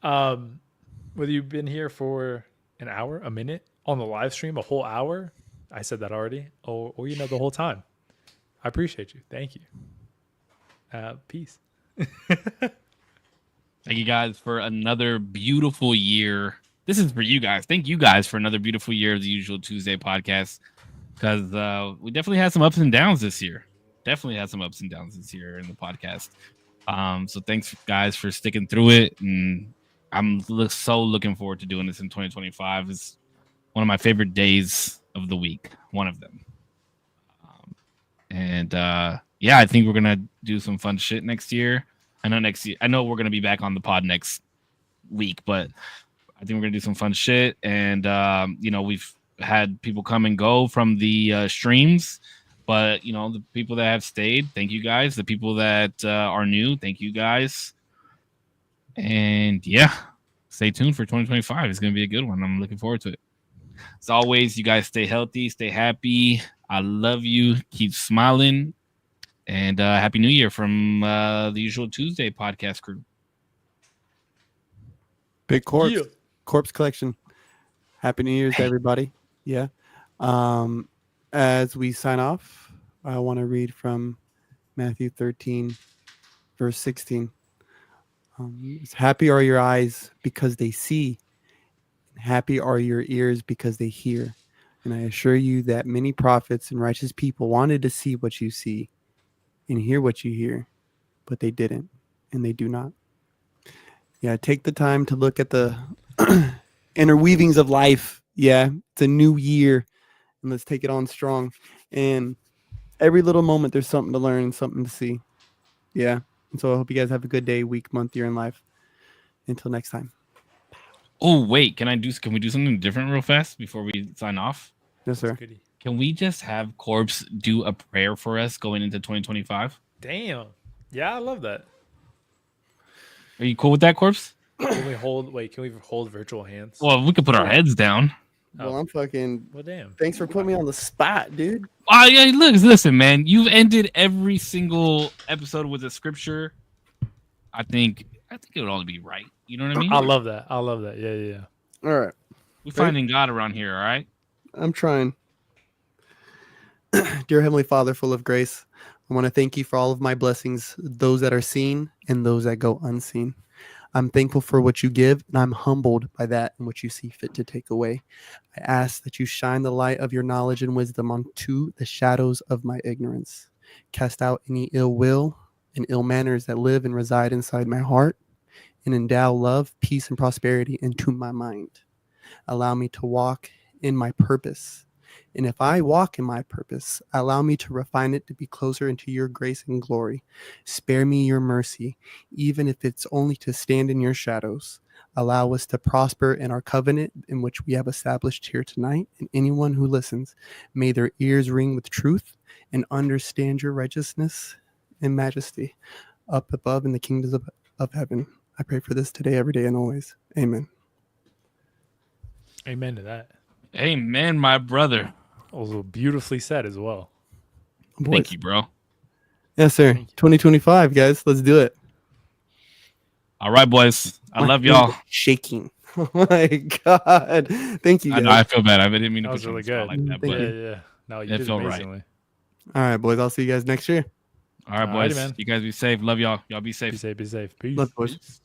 Whether you've been here for an hour, a minute, on the live stream, a whole hour, I said that already, or the whole time. I appreciate you. Thank you. Peace. Thank you guys for another beautiful year. This is for you guys. Thank you guys for another beautiful year of the Usual Tuesday podcast. Because we definitely had some ups and downs this year. Definitely had some ups and downs this year in the podcast. So thanks guys for sticking through it. And I'm so looking forward to doing this in 2025. It's one of my favorite days of the week. One of them. Yeah, I think we're gonna do some fun shit next year. I know we're gonna be back on the pod next week, but I think we're gonna do some fun shit. And we've had people come and go from the streams, but the people that have stayed, thank you guys. The people that are new, thank you guys. And yeah, stay tuned for 2025. It's gonna be a good one. I'm looking forward to it. As always, you guys stay healthy, stay happy. I love you. Keep smiling. And Happy New Year from the Usual Tuesday podcast crew. Big Corpse. Yeah. Corpse Collection. Happy New Year's to everybody. Yeah. As we sign off, I want to read from Matthew 13, verse 16. Happy are your eyes because they see. Happy are your ears because they hear. And I assure you that many prophets and righteous people wanted to see what you see and hear what you hear, but they didn't, and they do not. Yeah, take the time to look at the interweavings of life. Yeah, it's a new year, and let's take it on strong. And every little moment, there's something to learn and something to see. Yeah, and so I hope you guys have a good day, week, month, year in life. Until next time. Oh wait, can we do something different real fast before we sign off? Yes, sir. Goodie. Can we just have Korpsx do a prayer for us going into 2025? Damn. Yeah, I love that. Are you cool with that, Korpsx? Can we hold virtual hands? Well, we could put our heads down. Well, I'm fucking. Well, damn. Thanks for putting me on the spot, dude. Oh yeah, listen, man. You've ended every single episode with a scripture. I think it would only be right. You know what I mean? I love that. Yeah. All right. We're finding God around here, all right? I'm trying. Dear Heavenly Father, full of grace, I want to thank you for all of my blessings, those that are seen and those that go unseen. I'm thankful for what you give, and I'm humbled by that and what you see fit to take away. I ask that you shine the light of your knowledge and wisdom onto the shadows of my ignorance. Cast out any ill will and ill manners that live and reside inside my heart, and endow love, peace, and prosperity into my mind. Allow me to walk in my purpose. And if I walk in my purpose, allow me to refine it to be closer into your grace and glory. Spare me your mercy, even if it's only to stand in your shadows. Allow us to prosper in our covenant in which we have established here tonight. And anyone who listens, may their ears ring with truth and understand your righteousness and majesty up above in the kingdoms of heaven. I pray for this today, every day, and always. Amen. Amen to that. Amen, my brother. Also beautifully said as well. Boys. Thank you, bro. Yes, sir. Thank you. 2025, guys. Let's do it. All right, boys. I My love hands y'all. are shaking. Oh my God. Thank you, I guys. know. I feel bad. I didn't mean to That put was you on really the spot good. like that. Thank But you. Yeah. No, you It did felt right. amazingly. All right, boys. I'll see you guys next year. all right, Alrighty, boys. man. You guys be safe. Love y'all. Y'all be safe. Be safe. Peace. Love, boys. Peace.